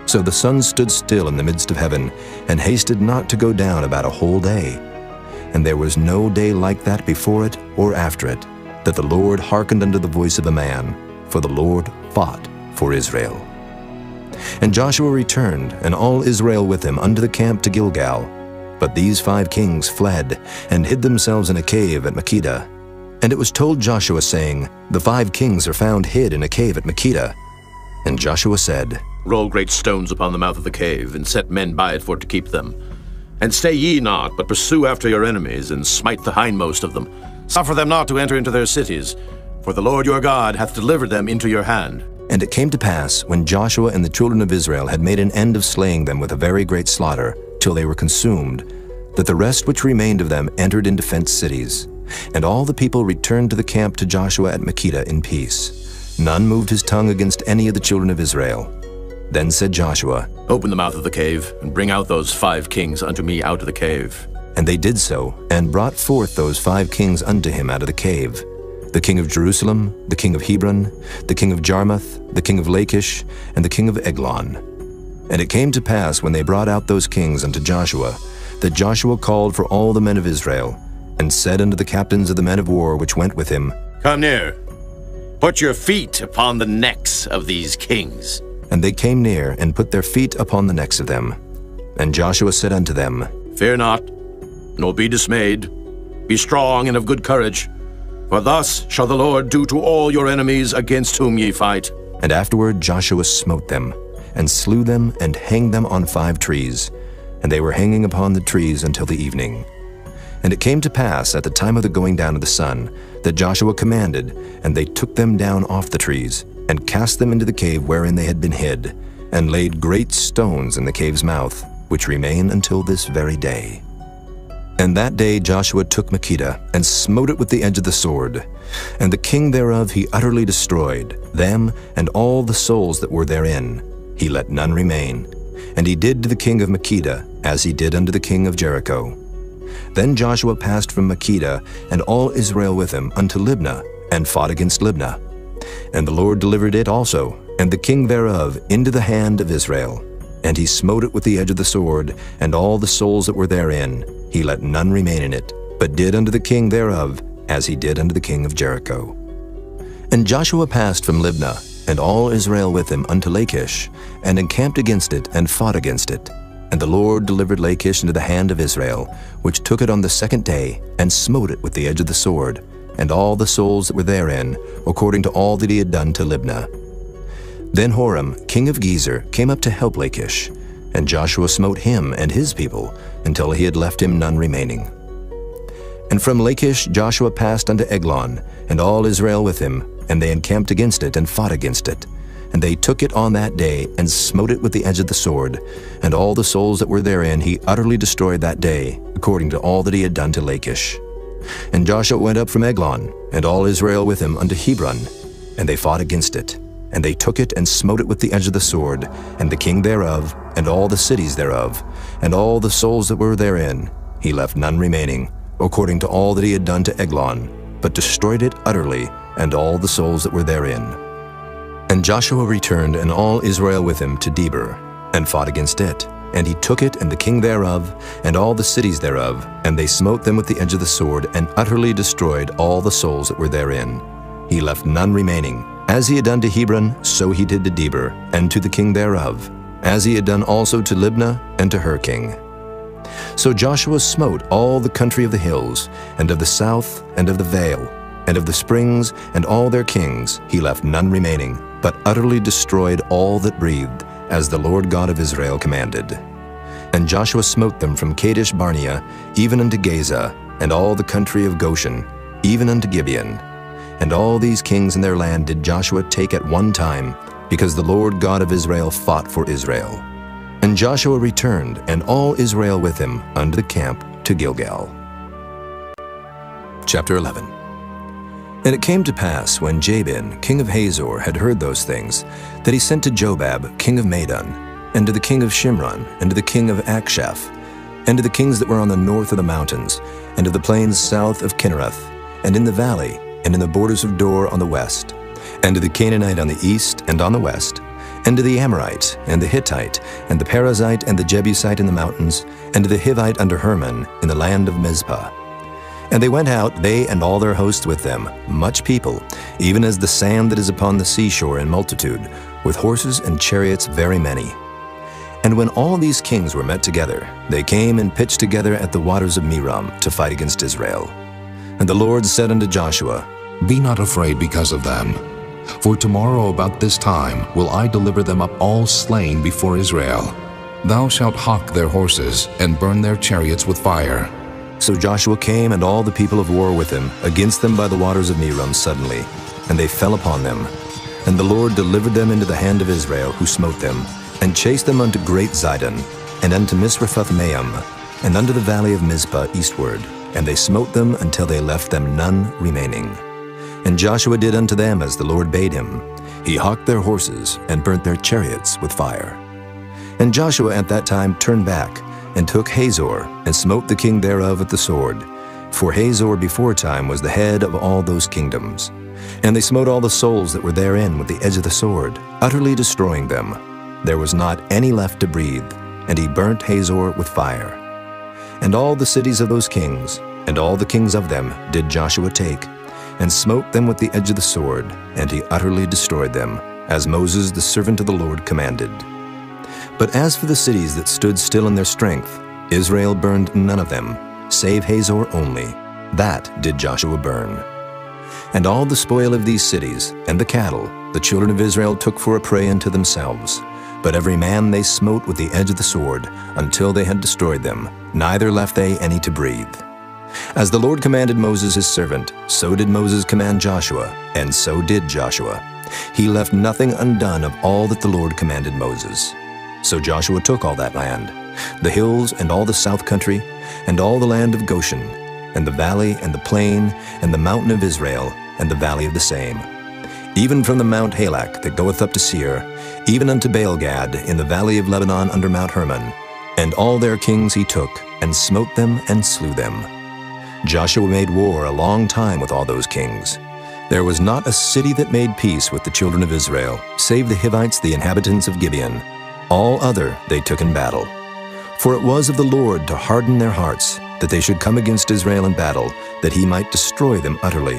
So the sun stood still in the midst of heaven, and hasted not to go down about a whole day. And there was no day like that before it or after it, that the Lord hearkened unto the voice of a man, for the Lord fought for Israel. And Joshua returned, and all Israel with him, unto the camp to Gilgal. But these 5 kings fled, and hid themselves in a cave at Makkedah. And it was told Joshua, saying, The 5 kings are found hid in a cave at Makkedah. And Joshua said, Roll great stones upon the mouth of the cave, and set men by it for to keep them. And stay ye not, but pursue after your enemies, and smite the hindmost of them. Suffer them not to enter into their cities, for the Lord your God hath delivered them into your hand. And it came to pass, when Joshua and the children of Israel had made an end of slaying them with a very great slaughter, till they were consumed, that the rest which remained of them entered into fenced cities. And all the people returned to the camp to Joshua at Makkedah in peace. None moved his tongue against any of the children of Israel. Then said Joshua, Open the mouth of the cave, and bring out those 5 kings unto me out of the cave. And they did so, and brought forth those 5 kings unto him out of the cave, the king of Jerusalem, the king of Hebron, the king of Jarmuth, the king of Lachish, and the king of Eglon. And it came to pass, when they brought out those kings unto Joshua, that Joshua called for all the men of Israel, and said unto the captains of the men of war which went with him, Come near, put your feet upon the necks of these kings. And they came near, and put their feet upon the necks of them. And Joshua said unto them, Fear not, nor be dismayed. Be strong and of good courage. For thus shall the Lord do to all your enemies against whom ye fight. And afterward Joshua smote them, and slew them, and hanged them on 5 trees. And they were hanging upon the trees until the evening. And it came to pass at the time of the going down of the sun, that Joshua commanded, and they took them down off the trees, and cast them into the cave wherein they had been hid, and laid great stones in the cave's mouth, which remain until this very day. And that day Joshua took Makkedah, and smote it with the edge of the sword. And the king thereof he utterly destroyed, them and all the souls that were therein. He let none remain. And he did to the king of Makkedah, as he did unto the king of Jericho. Then Joshua passed from Makkedah, and all Israel with him, unto Libnah, and fought against Libnah. And the Lord delivered it also, and the king thereof, into the hand of Israel. And he smote it with the edge of the sword, and all the souls that were therein. He let none remain in it, but did unto the king thereof, as he did unto the king of Jericho. And Joshua passed from Libnah, and all Israel with him, unto Lachish, and encamped against it, and fought against it. And the Lord delivered Lachish into the hand of Israel, which took it on the 2nd day, and smote it with the edge of the sword, and all the souls that were therein, according to all that he had done to Libnah. Then Horam, king of Gezer, came up to help Lachish, and Joshua smote him and his people, until he had left him none remaining. And from Lachish Joshua passed unto Eglon, and all Israel with him, and they encamped against it, and fought against it. And they took it on that day, and smote it with the edge of the sword, and all the souls that were therein he utterly destroyed that day, according to all that he had done to Lachish. And Joshua went up from Eglon, and all Israel with him, unto Hebron, and they fought against it. And they took it, and smote it with the edge of the sword, and the king thereof, and all the cities thereof, and all the souls that were therein. He left none remaining, according to all that he had done to Eglon, but destroyed it utterly, and all the souls that were therein. And Joshua returned, and all Israel with him, to Debir, and fought against it. And he took it, and the king thereof, and all the cities thereof, and they smote them with the edge of the sword, and utterly destroyed all the souls that were therein. He left none remaining. As he had done to Hebron, so he did to Debir, and to the king thereof, as he had done also to Libnah, and to her king. So Joshua smote all the country of the hills, and of the south, and of the vale, and of the springs, and all their kings. He left none remaining, but utterly destroyed all that breathed, as the Lord God of Israel commanded. And Joshua smote them from Kadesh Barnea, even unto Gaza, and all the country of Goshen, even unto Gibeon. And all these kings in their land did Joshua take at one time, because the Lord God of Israel fought for Israel. And Joshua returned, and all Israel with him, unto the camp to Gilgal. Chapter 11. And it came to pass, when Jabin, king of Hazor, had heard those things, that he sent to Jobab, king of Madon, and to the king of Shimron, and to the king of Akshaph, and to the kings that were on the north of the mountains, and of the plains south of Kinnereth, and in the valley, and in the borders of Dor on the west, and to the Canaanite on the east and on the west, and to the Amorite, and the Hittite, and the Perizzite, and the Jebusite in the mountains, and to the Hivite under Hermon, in the land of Mizpah. And they went out, they and all their hosts with them, much people, even as the sand that is upon the seashore in multitude, with horses and chariots very many. And when all these kings were met together, they came and pitched together at the waters of Merom to fight against Israel. And the Lord said unto Joshua, Be not afraid because of them. For tomorrow about this time will I deliver them up all slain before Israel. Thou shalt hawk their horses, and burn their chariots with fire. So Joshua came, and all the people of war with him, against them by the waters of Merom suddenly, and they fell upon them. And the Lord delivered them into the hand of Israel, who smote them, and chased them unto great Zidon, and unto Misrephoth-maim, and unto the valley of Mizpah eastward. And they smote them until they left them none remaining. And Joshua did unto them as the Lord bade him. He hawked their horses, and burnt their chariots with fire. And Joshua at that time turned back, and took Hazor, and smote the king thereof with the sword. For Hazor beforetime was the head of all those kingdoms. And they smote all the souls that were therein with the edge of the sword, utterly destroying them. There was not any left to breathe, and he burnt Hazor with fire. And all the cities of those kings, and all the kings of them, did Joshua take, and smote them with the edge of the sword, and he utterly destroyed them, as Moses the servant of the Lord commanded. But as for the cities that stood still in their strength, Israel burned none of them, save Hazor only. That did Joshua burn. And all the spoil of these cities, and the cattle, the children of Israel took for a prey unto themselves. But every man they smote with the edge of the sword, until they had destroyed them, neither left they any to breathe. As the Lord commanded Moses his servant, so did Moses command Joshua, and so did Joshua. He left nothing undone of all that the Lord commanded Moses. So Joshua took all that land, the hills and all the south country, and all the land of Goshen, and the valley and the plain, and the mountain of Israel, and the valley of the same, even from the Mount Halak that goeth up to Seir, even unto Baal-gad in the valley of Lebanon under Mount Hermon. And all their kings he took, and smote them and slew them. Joshua made war a long time with all those kings. There was not a city that made peace with the children of Israel, save the Hivites, the inhabitants of Gibeon. All other they took in battle. For it was of the Lord to harden their hearts, that they should come against Israel in battle, that he might destroy them utterly,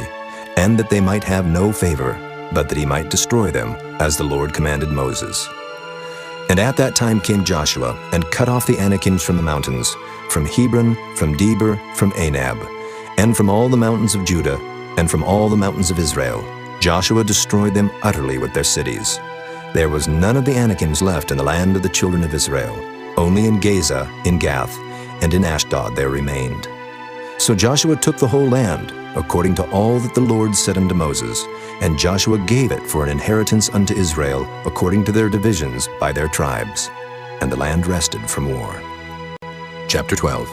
and that they might have no favor, but that he might destroy them, as the Lord commanded Moses. And at that time came Joshua, and cut off the Anakims from the mountains, from Hebron, from Debir, from Anab, and from all the mountains of Judah, and from all the mountains of Israel. Joshua destroyed them utterly with their cities. There was none of the Anakims left in the land of the children of Israel. Only in Gaza, in Gath, and in Ashdod there remained. So Joshua took the whole land, according to all that the Lord said unto Moses, and Joshua gave it for an inheritance unto Israel, according to their divisions by their tribes. And the land rested from war. Chapter 12.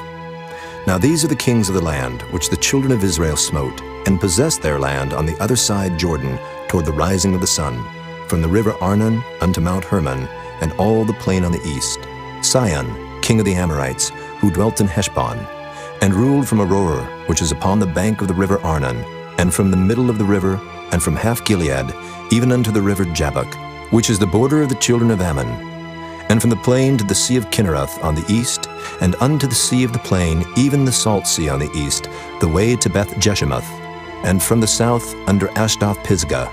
Now these are the kings of the land, which the children of Israel smote, and possessed their land on the other side Jordan, toward the rising of the sun, from the river Arnon unto Mount Hermon, and all the plain on the east. Sihon, king of the Amorites, who dwelt in Heshbon, and ruled from Aroer, which is upon the bank of the river Arnon, and from the middle of the river, and from half Gilead, even unto the river Jabbok, which is the border of the children of Ammon, and from the plain to the sea of Kinnereth on the east, and unto the sea of the plain, even the salt sea on the east, the way to Beth Jeshimoth, and from the south under Ashdoth Pisgah,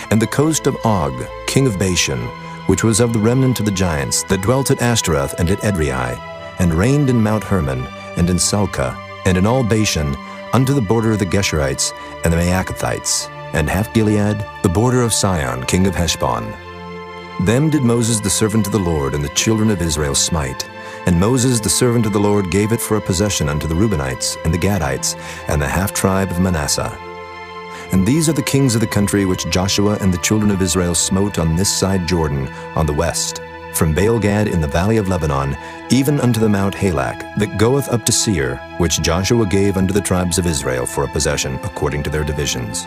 and the coast of Og, king of Bashan, which was of the remnant of the giants that dwelt at Ashtaroth and at Edrei, and reigned in Mount Hermon, and in Salcah, and in all Bashan, unto the border of the Geshurites and the Maacathites, and half Gilead, the border of Sihon, king of Heshbon. Them did Moses the servant of the Lord and the children of Israel smite. And Moses the servant of the Lord gave it for a possession unto the Reubenites, and the Gadites, and the half-tribe of Manasseh. And these are the kings of the country which Joshua and the children of Israel smote on this side Jordan, on the west, from Baal-gad in the valley of Lebanon, even unto the Mount Halak, that goeth up to Seir, which Joshua gave unto the tribes of Israel for a possession, according to their divisions.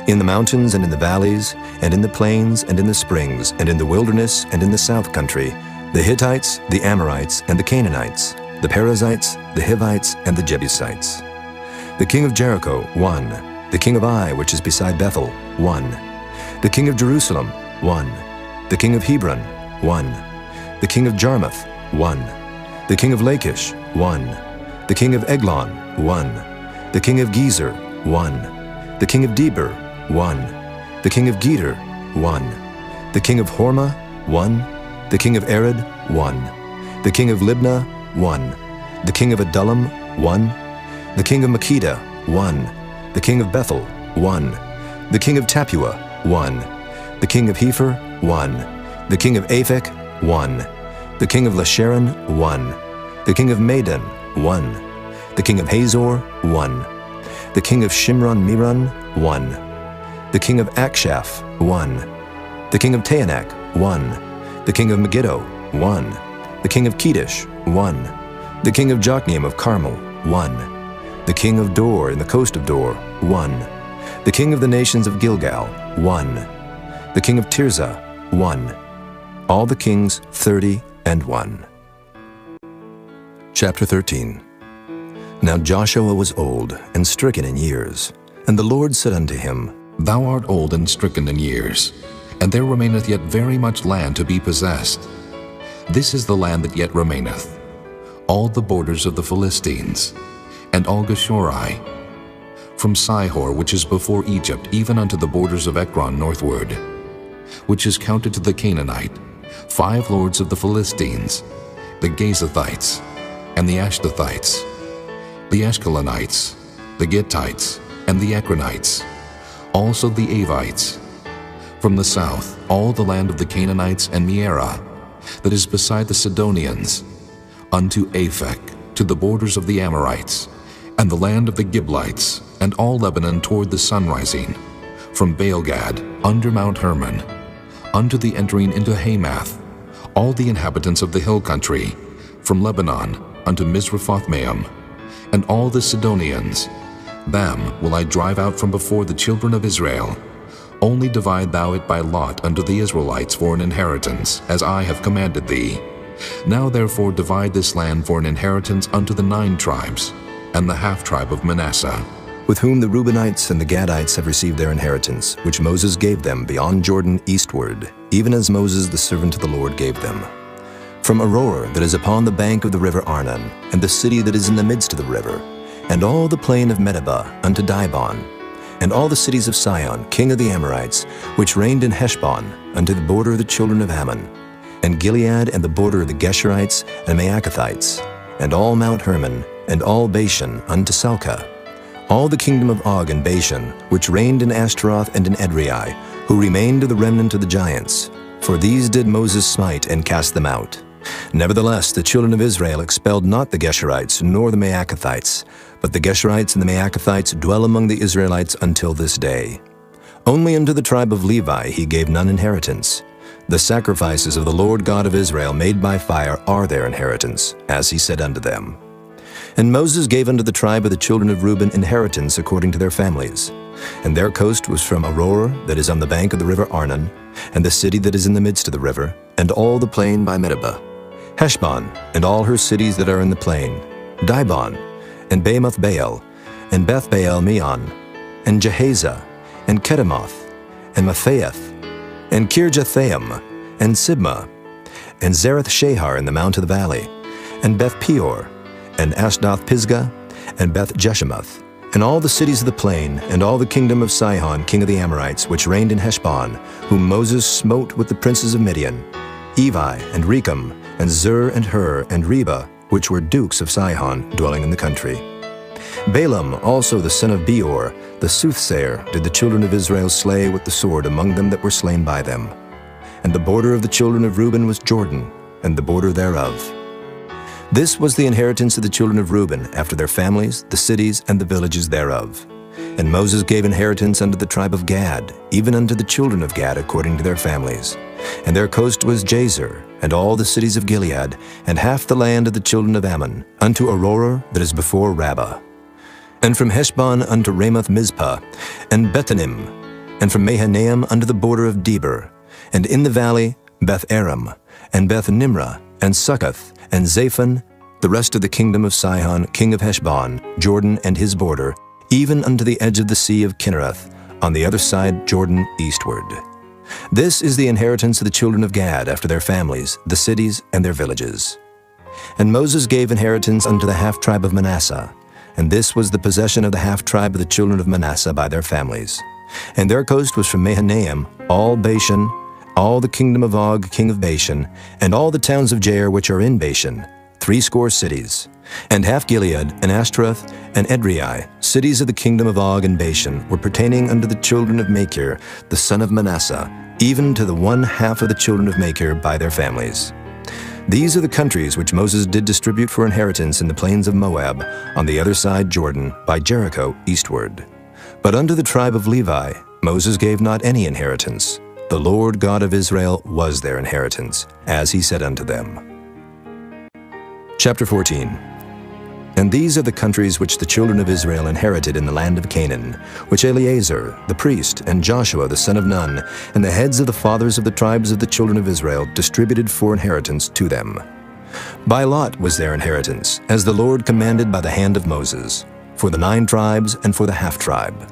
In the mountains and in the valleys, and in the plains and in the springs, and in the wilderness and in the south country, the Hittites, the Amorites, and the Canaanites, the Perizzites, the Hivites, and the Jebusites. The king of Jericho, 1. The king of Ai, which is beside Bethel, 1. The king of Jerusalem, 1. The king of Hebron, 1. The king of Jarmuth, 1. The king of Lachish, 1. The king of Eglon, 1. The king of Gezer, 1. The king of Debir, 1. The king of Geder, 1. The king of Hormah, 1. The king of Arad, 1. The king of Libnah, 1. The king of Adullam, 1. The king of Makkedah, 1. The king of Bethel, 1. The king of Tappuah, 1. The king of Hepher, 1. The king of Aphek, 1. The king of Lasharon, 1. The king of Madon, 1. The king of Hazor, 1. The king of Shimron-Meron, 1. The king of Akshaph, 1. The king of Taanach, 1. The king of Megiddo, 1. The king of Kedesh, 1. The king of Jokneam of Carmel, 1. The king of Dor in the coast of Dor, 1. The king of the nations of Gilgal, 1. The king of Tirzah, 1. All the kings 30 and 1. Chapter 13. Now Joshua was old and stricken in years, and the Lord said unto him, Thou art old and stricken in years, and there remaineth yet very much land to be possessed. This is the land that yet remaineth, all the borders of the Philistines, and all Geshuri, from Sihor, which is before Egypt, even unto the borders of Ekron northward, which is counted to the Canaanite, 5 lords of the Philistines, the Gazathites, and the Ashtathites, the Ashkelonites, the Gittites, and the Ekronites, also the Avites. From the south, all the land of the Canaanites and Mearah, that is beside the Sidonians, unto Aphek, to the borders of the Amorites, and the land of the Giblites, and all Lebanon toward the sunrising, from Baalgad, under Mount Hermon, unto the entering into Hamath, all the inhabitants of the hill country, from Lebanon unto Misrephothmaim, and all the Sidonians. Them will I drive out from before the children of Israel. Only divide thou it by lot unto the Israelites for an inheritance, as I have commanded thee. Now therefore divide this land for an inheritance unto the 9 tribes, and the half-tribe of Manasseh, with whom the Reubenites and the Gadites have received their inheritance, which Moses gave them beyond Jordan eastward, even as Moses the servant of the Lord gave them. From Aroer that is upon the bank of the river Arnon, and the city that is in the midst of the river, and all the plain of Medeba unto Dibon, and all the cities of Sihon, king of the Amorites, which reigned in Heshbon, unto the border of the children of Ammon, and Gilead and the border of the Geshurites and Maacathites, and all Mount Hermon, and all Bashan unto Salcah, all the kingdom of Og and Bashan, which reigned in Ashtaroth and in Edrei, who remained of the remnant of the giants. For these did Moses smite and cast them out. Nevertheless, the children of Israel expelled not the Geshurites nor the Maacathites, but the Geshurites and the Maacathites dwell among the Israelites until this day. Only unto the tribe of Levi he gave none inheritance. The sacrifices of the Lord God of Israel made by fire are their inheritance, as he said unto them. And Moses gave unto the tribe of the children of Reuben inheritance according to their families. And their coast was from Aroer that is on the bank of the river Arnon, and the city that is in the midst of the river, and all the plain by Medeba, Heshbon, and all her cities that are in the plain, Dibon, and Bamoth Baal, and Beth Baal Meon, and Jehaza, and Kedemoth, and Matthaeth, and Kirjathaim, and Sibmah, and Zareth Shahar in the mount of the valley, and Beth Peor, and Ashdoth Pisgah, and Beth Jeshemoth, and all the cities of the plain, and all the kingdom of Sihon king of the Amorites, which reigned in Heshbon, whom Moses smote with the princes of Midian, Evi, and Rechem, and Zur, and Hur, and Reba, which were dukes of Sihon, dwelling in the country. Balaam also the son of Beor, the soothsayer, did the children of Israel slay with the sword among them that were slain by them. And the border of the children of Reuben was Jordan, and the border thereof. This was the inheritance of the children of Reuben, after their families, the cities, and the villages thereof. And Moses gave inheritance unto the tribe of Gad, even unto the children of Gad according to their families. And their coast was Jazer, and all the cities of Gilead, and half the land of the children of Ammon, unto Aroer that is before Rabbah. And from Heshbon unto Ramoth Mizpah, and Bethanim, and from Mahanaim unto the border of Debir, and in the valley Beth Aram, and Beth Nimrah, and Succoth, and Zaphon, the rest of the kingdom of Sihon, king of Heshbon, Jordan and his border, even unto the edge of the sea of Kinnereth, on the other side Jordan eastward. This is the inheritance of the children of Gad after their families, the cities, and their villages. And Moses gave inheritance unto the half-tribe of Manasseh, and this was the possession of the half-tribe of the children of Manasseh by their families. And their coast was from Mahanaim, all Bashan, all the kingdom of Og, king of Bashan, and all the towns of Jair which are in Bashan, 80 cities, and half Gilead, and Ashtaroth, and Edrei, cities of the kingdom of Og and Bashan, were pertaining unto the children of Machir, the son of Manasseh, even to the 1/2 of the children of Machir by their families. These are the countries which Moses did distribute for inheritance in the plains of Moab, on the other side Jordan, by Jericho eastward. But unto the tribe of Levi Moses gave not any inheritance. The Lord God of Israel was their inheritance, as he said unto them. Chapter 14. And these are the countries which the children of Israel inherited in the land of Canaan, which Eleazar the priest, and Joshua the son of Nun, and the heads of the fathers of the tribes of the children of Israel distributed for inheritance to them. By lot was their inheritance, as the Lord commanded by the hand of Moses, for the 9 tribes and for the half-tribe.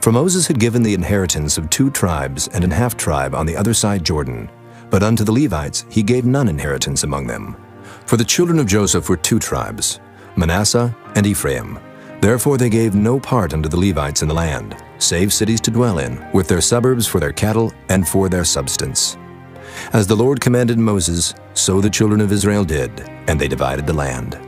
For Moses had given the inheritance of 2 tribes and an half-tribe on the other side Jordan, but unto the Levites he gave none inheritance among them. For the children of Joseph were 2 tribes, Manasseh and Ephraim. Therefore they gave no part unto the Levites in the land, save cities to dwell in, with their suburbs for their cattle and for their substance. As the Lord commanded Moses, so the children of Israel did, and they divided the land.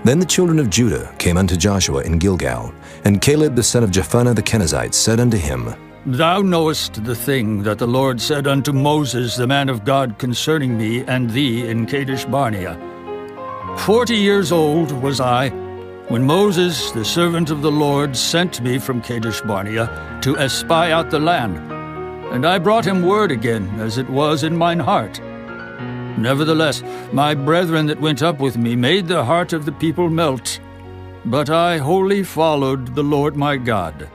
Then the children of Judah came unto Joshua in Gilgal, and Caleb the son of Jephunneh the Kenizzite said unto him, Thou knowest the thing that the Lord said unto Moses the man of God concerning me and thee in Kadesh Barnea. 40 years old was I, when Moses the servant of the Lord sent me from Kadesh Barnea to espy out the land. And I brought him word again, as it was in mine heart. Nevertheless, my brethren that went up with me made the heart of the people melt. But I wholly followed the Lord my God.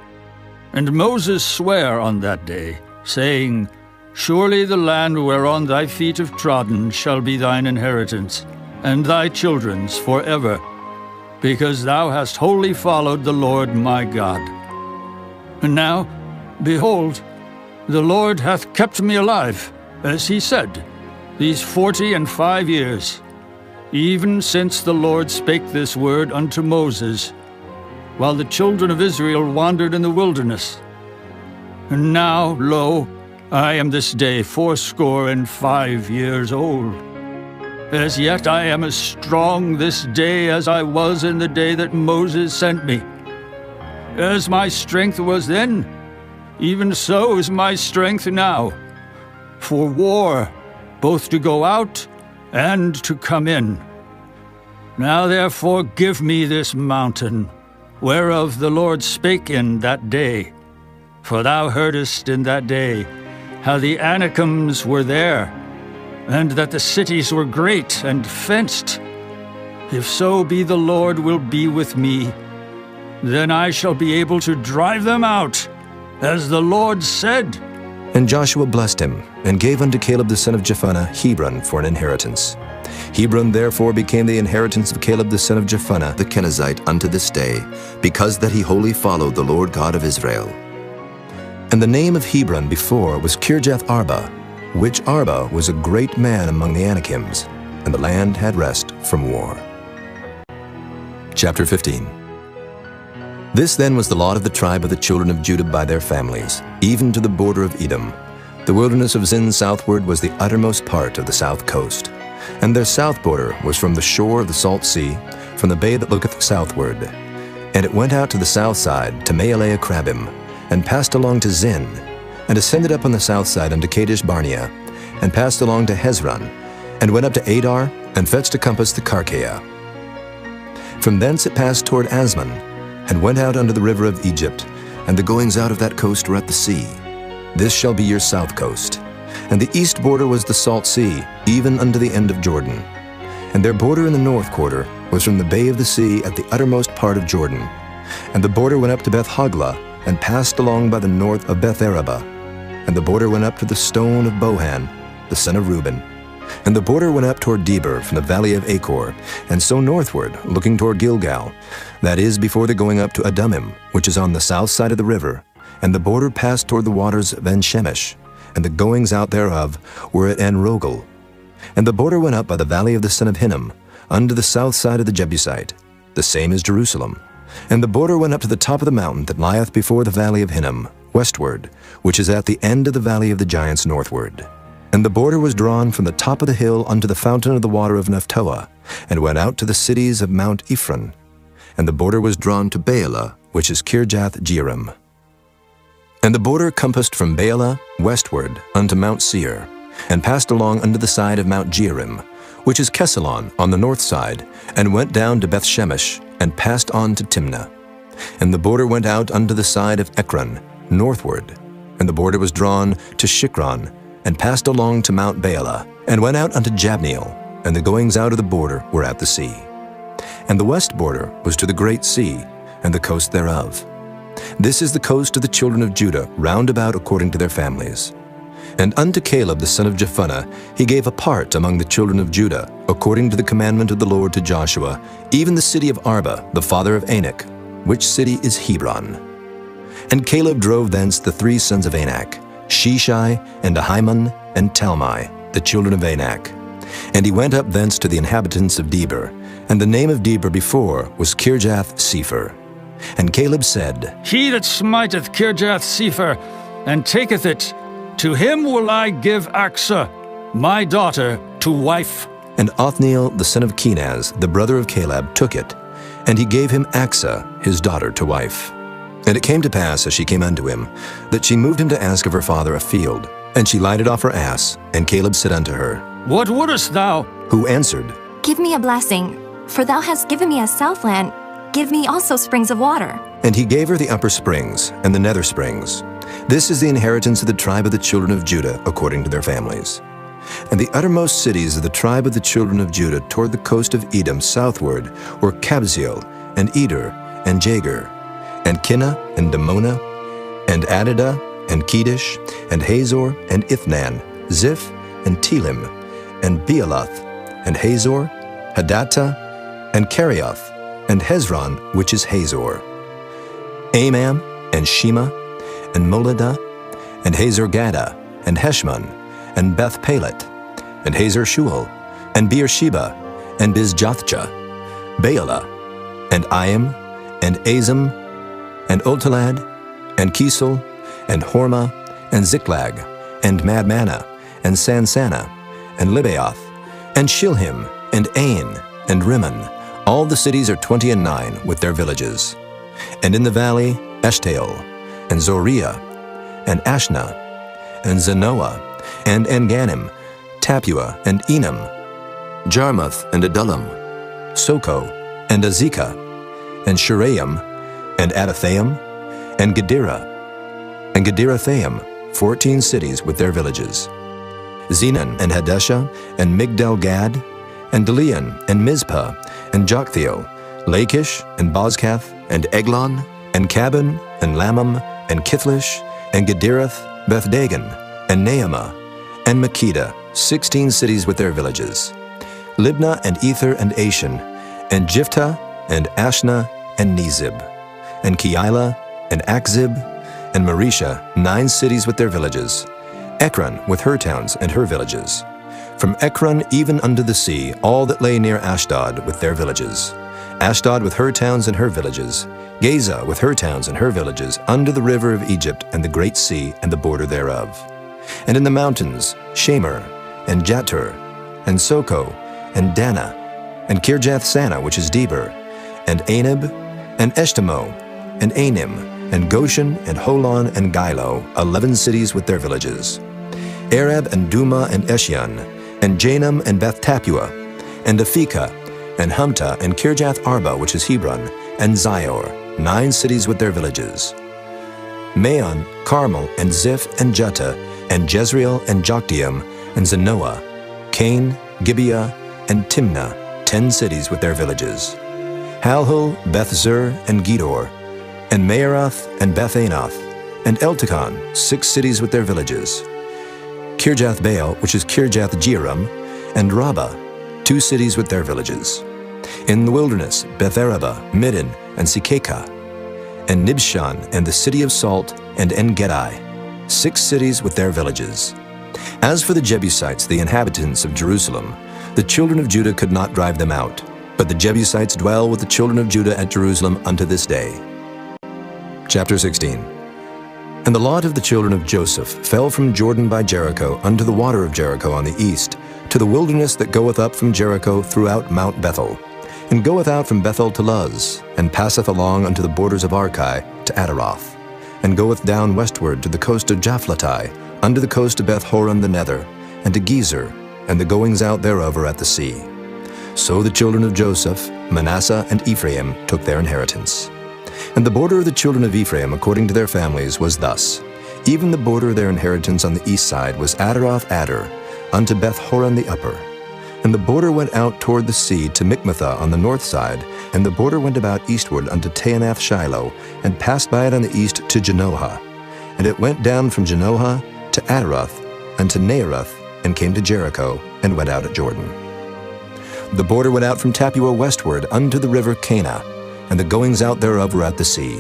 And Moses sware on that day, saying, Surely the land whereon thy feet have trodden shall be thine inheritance, and thy children's forever, because thou hast wholly followed the Lord my God. And now, behold, the Lord hath kept me alive, as he said, these 45 years, even since the Lord spake this word unto Moses, while the children of Israel wandered in the wilderness. And now, lo, I am this day 85 years old. As yet I am as strong this day as I was in the day that Moses sent me. As my strength was then, even so is my strength now, for war, both to go out and to come in. Now therefore give me this mountain, whereof the Lord spake in that day. For thou heardest in that day how the Anakims were there, and that the cities were great and fenced. If so be the Lord will be with me, then I shall be able to drive them out, as the Lord said. And Joshua blessed him, and gave unto Caleb the son of Jephunneh Hebron for an inheritance. Hebron therefore became the inheritance of Caleb the son of Jephunneh the Kenizzite unto this day, because that he wholly followed the Lord God of Israel. And the name of Hebron before was Kirjath Arba, which Arba was a great man among the Anakims, and the land had rest from war. Chapter 15. This then was the lot of the tribe of the children of Judah by their families, even to the border of Edom. The wilderness of Zin southward was the uttermost part of the south coast. And their south border was from the shore of the salt sea, from the bay that looketh southward. And it went out to the south side, to Maalea Krabim, and passed along to Zin, and ascended up on the south side unto Kadesh Barnea, and passed along to Hezron, and went up to Adar, and fetched a compass to Karkea. From thence it passed toward Asmon, and went out unto the river of Egypt, and the goings out of that coast were at the sea. This shall be your south coast. And the east border was the salt sea, even unto the end of Jordan. And their border in the north quarter was from the bay of the sea at the uttermost part of Jordan. And the border went up to Beth Hoglah, and passed along by the north of Beth Araba. And the border went up to the stone of Bohan, the son of Reuben. And the border went up toward Debir from the valley of Achor, and so northward, looking toward Gilgal, that is, before the going up to Adumim, which is on the south side of the river. And the border passed toward the waters of En-Shemesh, and the goings out thereof were at En-Rogel. And the border went up by the valley of the son of Hinnom, unto the south side of the Jebusite, the same as Jerusalem. And the border went up to the top of the mountain that lieth before the valley of Hinnom, westward, which is at the end of the valley of the giants northward. And the border was drawn from the top of the hill unto the fountain of the water of Nephtoah, and went out to the cities of Mount Ephron. And the border was drawn to Baalah, which is Kirjath Jearim. And the border compassed from Baalah westward unto Mount Seir, and passed along unto the side of Mount Jearim, which is Kesalon on the north side, and went down to Beth-Shemesh, and passed on to Timnah. And the border went out unto the side of Ekron, northward. And the border was drawn to Shikron, and passed along to Mount Baalah, and went out unto Jabneel, and the goings out of the border were at the sea. And the west border was to the great sea, and the coast thereof. This is the coast of the children of Judah, round about according to their families. And unto Caleb the son of Jephunneh he gave a part among the children of Judah, according to the commandment of the Lord to Joshua, even the city of Arba, the father of Anak, which city is Hebron. And Caleb drove thence the 3 sons of Anak, Sheshai, and Ahiman, and Talmai, the children of Anak. And he went up thence to the inhabitants of Debir, and the name of Debir before was Kirjath-Sepher. And Caleb said, He that smiteth Kirjath-Sepher, and taketh it, to him will I give Achsah, my daughter, to wife. And Othniel the son of Kenaz, the brother of Caleb, took it, and he gave him Achsah, his daughter, to wife. And it came to pass, as she came unto him, that she moved him to ask of her father a field. And she lighted off her ass, and Caleb said unto her, What wouldest thou? Who answered, Give me a blessing, for thou hast given me a southland. Give me also springs of water. And he gave her the upper springs and the nether springs. This is the inheritance of the tribe of the children of Judah, according to their families. And the uttermost cities of the tribe of the children of Judah toward the coast of Edom southward were Kabzeel, and Eder, and Jagur, and Kinnah, and Damonah, and Adadah, and Kedesh, and Hazor, and Ithnan, Ziph, and Telim, and Bealoth, and Hazor, Hadattah, and Kerioth, and Hezron, which is Hazor, Amam, and Shema, and Moladah, and Hazor-Gadah, and Heshmon, and Beth-Pelet, and Hazar-Shual, and Beersheba, and Bizjothjah, Baalah, and Iam, and Azim, and Oltalad, and Kisel, and Hormah, and Ziklag, and Madmanah, and Sansannah, and Libaoth, and Shilhim, and Ain, and Rimmon. All the cities are 29 with their villages. And in the valley, Eshtaol, and Zoriah, and Ashna, and Zanoah, and Enganim, Tapua, and Enam, Jarmuth, and Adullam, Soko, and Azekah, and Shuraim, and Adathaim, and Gedera, and Gederathaim, 14 cities with their villages. Zenan, and Hadeshah, and Migdal-Gad, and Delian, and Mizpah, and Joktheel, Lachish, and Bozkath, and Eglon, and Cabin, and Lamam, and Kithlish, and Gederath, Beth-Dagon, and Naamah, and Makkedah, 16 cities with their villages. Libnah, and Ether, and Ashan, and Jiphthah, and Ashna, and Nezib, and Keilah, and Achzib, and Maresha, 9 cities with their villages. Ekron with her towns and her villages. From Ekron even unto the sea, all that lay near Ashdod with their villages. Ashdod with her towns and her villages. Gaza with her towns and her villages, under the river of Egypt and the great sea and the border thereof. And in the mountains, Shamer, and Jatur, and Soko, and Dana, and Kirjath-Sanah, which is Debir, and Anab, and Eshtemoh, and Anim, and Goshen, and Holon, and Gilo, 11 cities with their villages. Arab, and Duma, and Eshion, and Janam, and Beth-Tapua, and Aphekah, and Humta, and Kirjath-Arba, which is Hebron, and Zior, 9 cities with their villages. Maon, Carmel, and Ziph, and Juttah, and Jezreel, and Jokdeam, and Zanoah, Cain, Gibeah, and Timnah, 10 cities with their villages. Halhul, Beth-Zur, and Gedor, and Maaroth, and Beth-Anoth, and Eltekon, 6 cities with their villages. Kirjath-Baal, which is Kirjath-Jearim, and Rabbah, 2 cities with their villages. In the wilderness, Beth-Araba, Middin, and Sikekah, and Nibshan, and the city of Salt, and En-Gedi, 6 cities with their villages. As for the Jebusites, the inhabitants of Jerusalem, the children of Judah could not drive them out, but the Jebusites dwell with the children of Judah at Jerusalem unto this day. Chapter 16. And the lot of the children of Joseph fell from Jordan by Jericho unto the water of Jericho on the east, to the wilderness that goeth up from Jericho throughout Mount Bethel, and goeth out from Bethel to Luz, and passeth along unto the borders of Archi to Adaroth, and goeth down westward to the coast of Japhleti, unto the coast of Beth-horon the nether, and to Gezer, and the goings out thereof are at the sea. So the children of Joseph, Manasseh, and Ephraim took their inheritance. And the border of the children of Ephraim according to their families was thus. Even the border of their inheritance on the east side was Adaroth-Adar, unto Beth-horon the upper. And the border went out toward the sea to Mikmathah on the north side, and the border went about eastward unto Taanath-Shiloh, and passed by it on the east to Janohah. And it went down from Janohah to Adaroth, and to Naarath, and came to Jericho, and went out at Jordan. The border went out from Tappuah westward unto the river Cana, and the goings out thereof were at the sea.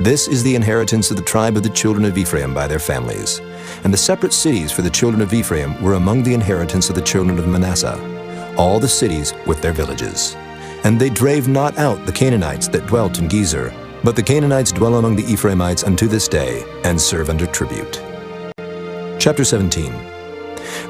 This is the inheritance of the tribe of the children of Ephraim by their families. And the separate cities for the children of Ephraim were among the inheritance of the children of Manasseh, all the cities with their villages. And they drave not out the Canaanites that dwelt in Gezer, but the Canaanites dwell among the Ephraimites unto this day, and serve under tribute. Chapter 17.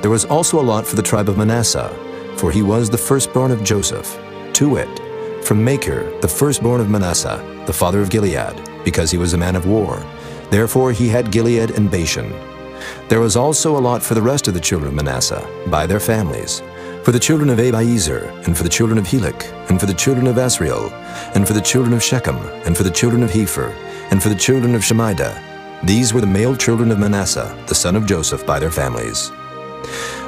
There was also a lot for the tribe of Manasseh, for he was the firstborn of Joseph, to wit, from Machir, the firstborn of Manasseh, the father of Gilead, because he was a man of war. Therefore he had Gilead and Bashan. There was also a lot for the rest of the children of Manasseh, by their families, for the children of Abiezer, and for the children of Helek, and for the children of Asriel, and for the children of Shechem, and for the children of Hepher, and for the children of Shemida. These were the male children of Manasseh, the son of Joseph, by their families.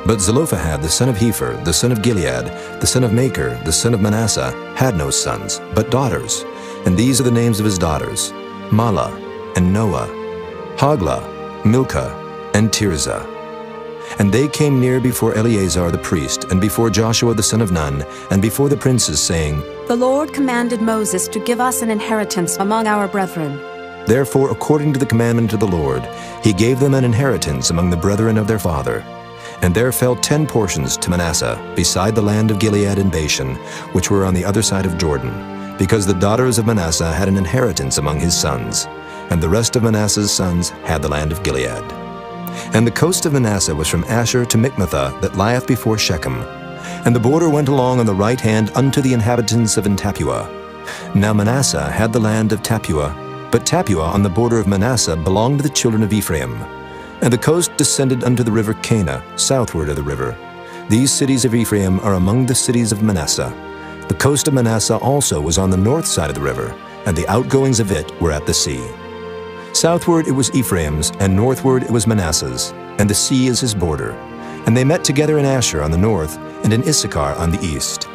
But Zelophehad, the son of Hepher, the son of Gilead, the son of Machir, the son of Manasseh, had no sons, but daughters. And these are the names of his daughters: Mahlah, and Noah, Hoglah, Milcah, and Tirzah. And they came near before Eleazar the priest, and before Joshua the son of Nun, and before the princes, saying, The Lord commanded Moses to give us an inheritance among our brethren. Therefore, according to the commandment of the Lord, he gave them an inheritance among the brethren of their father. And there fell 10 portions to Manasseh, beside the land of Gilead and Bashan, which were on the other side of Jordan, because the daughters of Manasseh had an inheritance among his sons, and the rest of Manasseh's sons had the land of Gilead. And the coast of Manasseh was from Asher to Michmethah, that lieth before Shechem. And the border went along on the right hand unto the inhabitants of Tappuah. Now Manasseh had the land of Tappuah, but Tappuah on the border of Manasseh belonged to the children of Ephraim. And the coast descended unto the river Cana, southward of the river. These cities of Ephraim are among the cities of Manasseh. The coast of Manasseh also was on the north side of the river, and the outgoings of it were at the sea. Southward it was Ephraim's, and northward it was Manasseh's, and the sea is his border. And they met together in Asher on the north, and in Issachar on the east.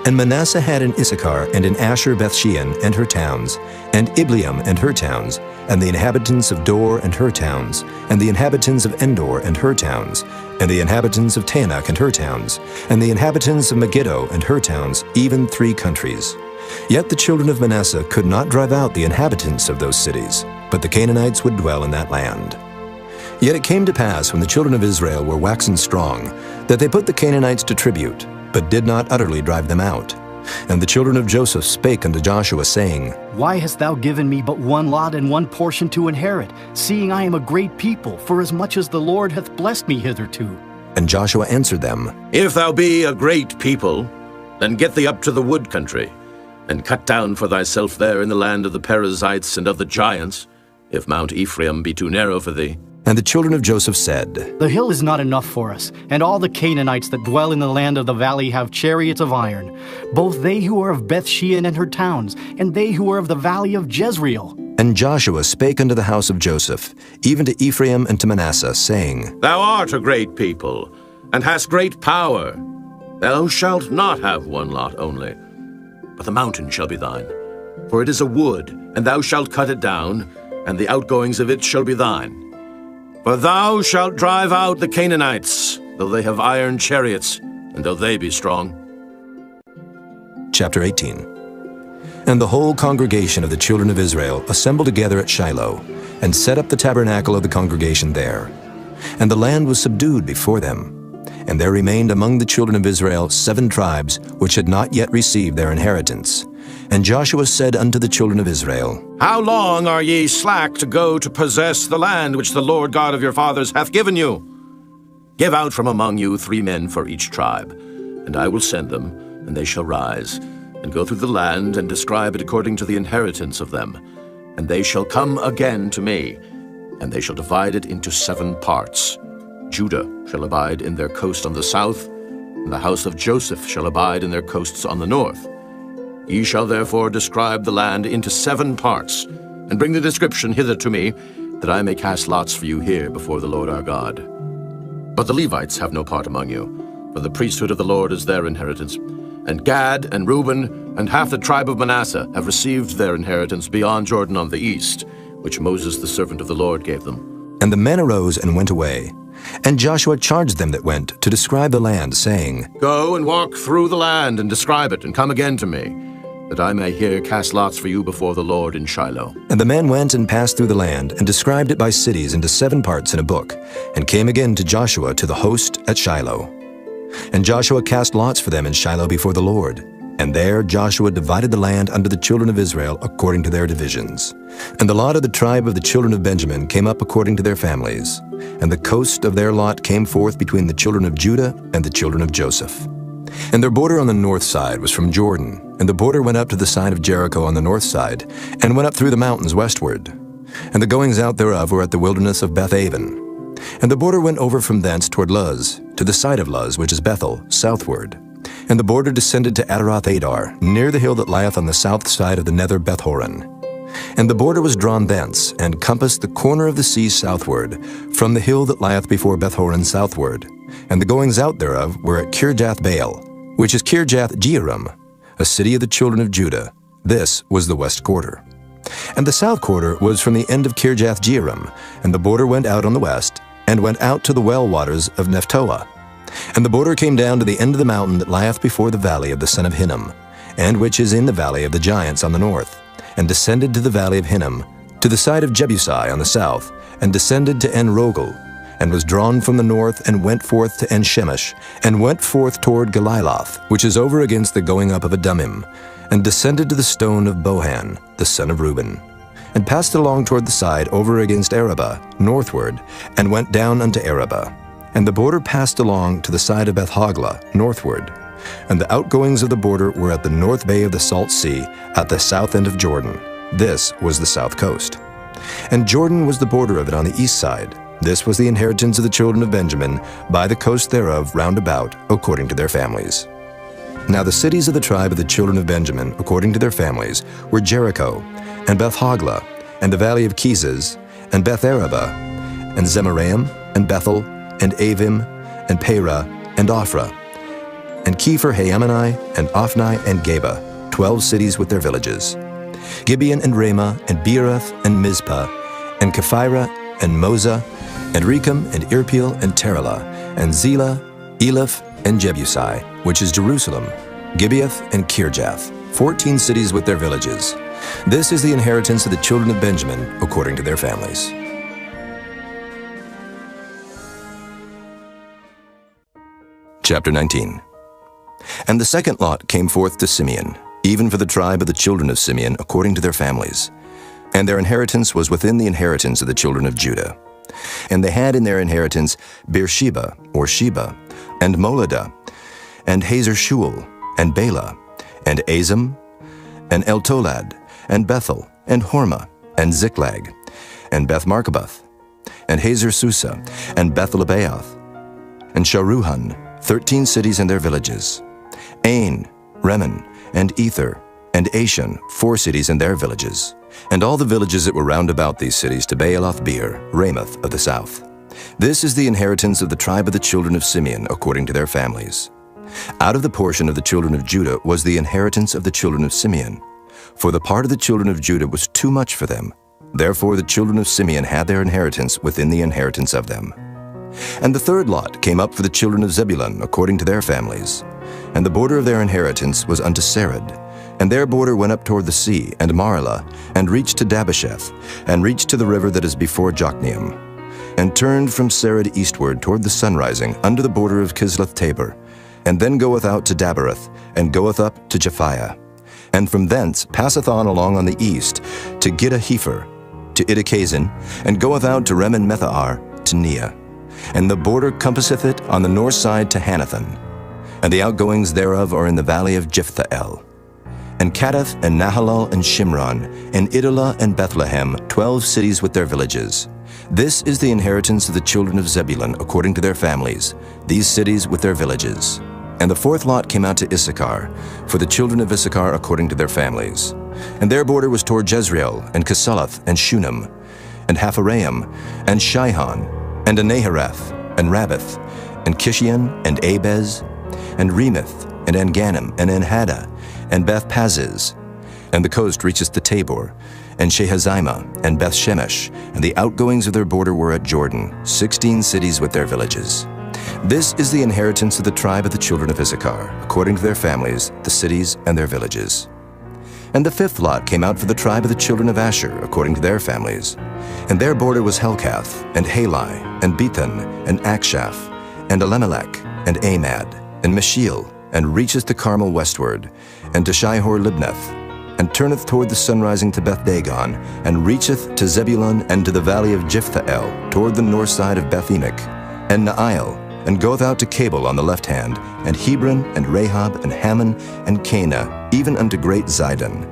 And Manasseh had in Issachar and in Asher Bethshean and her towns, and Ibleam and her towns, and the inhabitants of Dor and her towns, and the inhabitants of Endor and her towns, and the inhabitants of Taanach and her towns, and the inhabitants of Megiddo and her towns, even 3 countries. Yet the children of Manasseh could not drive out the inhabitants of those cities, but the Canaanites would dwell in that land. Yet it came to pass, when the children of Israel were waxen strong, that they put the Canaanites to tribute, but did not utterly drive them out. And the children of Joseph spake unto Joshua, saying, Why hast thou given me but 1 lot and 1 portion to inherit, seeing I am a great people, for as much as the Lord hath blessed me hitherto? And Joshua answered them, If thou be a great people, then get thee up to the wood country, and cut down for thyself there in the land of the Perizzites and of the giants, if Mount Ephraim be too narrow for thee. And the children of Joseph said, The hill is not enough for us, and all the Canaanites that dwell in the land of the valley have chariots of iron, both they who are of Bethshean and her towns, and they who are of the valley of Jezreel. And Joshua spake unto the house of Joseph, even to Ephraim and to Manasseh, saying, Thou art a great people, and hast great power. Thou shalt not have 1 lot only, but the mountain shall be thine. For it is a wood, and thou shalt cut it down, and the outgoings of it shall be thine. For thou shalt drive out the Canaanites, though they have iron chariots, and though they be strong. Chapter 18. And the whole congregation of the children of Israel assembled together at Shiloh, and set up the tabernacle of the congregation there. And the land was subdued before them. And there remained among the children of Israel 7 tribes, which had not yet received their inheritance. And Joshua said unto the children of Israel, How long are ye slack to go to possess the land which the Lord God of your fathers hath given you? Give out from among you 3 men for each tribe, and I will send them, and they shall rise, and go through the land, and describe it according to the inheritance of them. And they shall come again to me, and they shall divide it into 7 parts. Judah shall abide in their coast on the south, and the house of Joseph shall abide in their coasts on the north. Ye shall therefore describe the land into 7 parts, and bring the description hither to me, that I may cast lots for you here before the Lord our God. But the Levites have no part among you, for the priesthood of the Lord is their inheritance. And Gad and Reuben and half the tribe of Manasseh have received their inheritance beyond Jordan on the east, which Moses the servant of the Lord gave them. And the men arose and went away, And Joshua charged them that went to describe the land, saying, Go and walk through the land and describe it, and come again to me, that I may here cast lots for you before the Lord in Shiloh. And the men went and passed through the land, and described it by cities into 7 parts in a book, and came again to Joshua to the host at Shiloh. And Joshua cast lots for them in Shiloh before the Lord. And there Joshua divided the land unto the children of Israel according to their divisions. And the lot of the tribe of the children of Benjamin came up according to their families. And the coast of their lot came forth between the children of Judah and the children of Joseph. And their border on the north side was from Jordan, and the border went up to the side of Jericho on the north side, and went up through the mountains westward. And the goings out thereof were at the wilderness of Beth-aven. And the border went over from thence toward Luz, to the side of Luz, which is Bethel, southward. And the border descended to Adaroth-adar, near the hill that lieth on the south side of the nether Beth-horon. And the border was drawn thence, and compassed the corner of the sea southward, from the hill that lieth before Beth-horon southward. And the goings out thereof were at Kirjath-baal, which is Kirjath-jearim, a city of the children of Judah. This was the west quarter. And the south quarter was from the end of Kirjath-jearim, and the border went out on the west, and went out to the well waters of Nephtoah. And the border came down to the end of the mountain that lieth before the valley of the son of Hinnom, and which is in the valley of the giants on the north, and descended to the valley of Hinnom, to the side of Jebusai on the south, and descended to En-rogel, and was drawn from the north, and went forth to En-shemesh, and went forth toward Galiloth, which is over against the going up of Adumim, and descended to the stone of Bohan, the son of Reuben, and passed along toward the side over against Arabah, northward, and went down unto Arabah. And the border passed along to the side of Beth-hoglah, northward. And the outgoings of the border were at the north bay of the Salt Sea, at the south end of Jordan. This was the south coast. And Jordan was the border of it on the east side. This was the inheritance of the children of Benjamin, by the coast thereof round about, according to their families. Now the cities of the tribe of the children of Benjamin, according to their families, were Jericho, and Beth-hoglah, and the valley of Kezes, and Beth-arabah, and Zemaraim, and Bethel, and Avim, and Perah, and Ophrah, and Kepher-haammonai, and Ophni, and Geba, 12 cities with their villages. Gibeon, and Ramah, and Beeroth, and Mizpah, and Kephirah, and Moza, and Rechem, and Irpeel, and Terelah, and Zelah, Eleph, and Jebusai, which is Jerusalem, Gibeath, and Kirjath, 14 cities with their villages. This is the inheritance of the children of Benjamin, according to their families. Chapter 19. And the second lot came forth to Simeon, even for the tribe of the children of Simeon, according to their families. And their inheritance was within the inheritance of the children of Judah. And they had in their inheritance Beersheba, or Sheba, and Moladah, and Hazer-shual, and Bela, and Azam, and Eltolad, and Bethel, and Hormah, and Ziklag, and Beth-marcaboth, and Hazer-susa, and Beth-lebaoth, and Sharuhan, 13 cities and their villages. Ain, Remen, and Ether, and Ashan, 4 cities and their villages. And all the villages that were round about these cities to Baaloth-beer, Ramoth of the south. This is the inheritance of the tribe of the children of Simeon, according to their families. Out of the portion of the children of Judah was the inheritance of the children of Simeon. For the part of the children of Judah was too much for them. Therefore the children of Simeon had their inheritance within the inheritance of them. And the third lot came up for the children of Zebulun, according to their families. And the border of their inheritance was unto Sarid. And their border went up toward the sea, and Marlah, and reached to Dabbesheth, and reached to the river that is before Jokneam, and turned from Sarid eastward toward the sunrising, under the border of Kisloth-tabor, and then goeth out to Daberath, and goeth up to Japhiah, and from thence passeth on along on the east, to Gittah-hefer, to Iddakazin, and goeth out to Remen-methahar, to Neah. And the border compasseth it on the north side to Hanathan, and the outgoings thereof are in the valley of Jiphthahel. And Cadath, and Nahalal, and Shimron, and Idolah, and Bethlehem, 12 cities with their villages. This is the inheritance of the children of Zebulun, according to their families, these cities with their villages. And the fourth lot came out to Issachar, for the children of Issachar according to their families. And their border was toward Jezreel, and Kesaloth, and Shunem, and Hapharaim, and Shihon, and Anaharath, and Rabbath, and Kishion, and Abez, and Remeth, and Engannim, and Enhaddah, and Beth-Paziz. And the coast reacheth to Tabor, and Shehazimah, and Beth-Shemesh, and the outgoings of their border were at Jordan, 16 cities with their villages. This is the inheritance of the tribe of the children of Issachar, according to their families, the cities and their villages. And the fifth lot came out for the tribe of the children of Asher, according to their families. And their border was Helkath, and Halai, and Bethan, and Akshaph, and Elimelech, and Amad, and Meshiel, and reacheth to Carmel westward, and to Shihor-Libnath, and turneth toward the sunrising to Beth-Dagon, and reacheth to Zebulun and to the valley of Jephthahel, toward the north side of Beth-Emek, and Naail, and goeth out to Cabul on the left hand, and Hebron, and Rahab, and Hammon, and Cana, even unto great Zidon.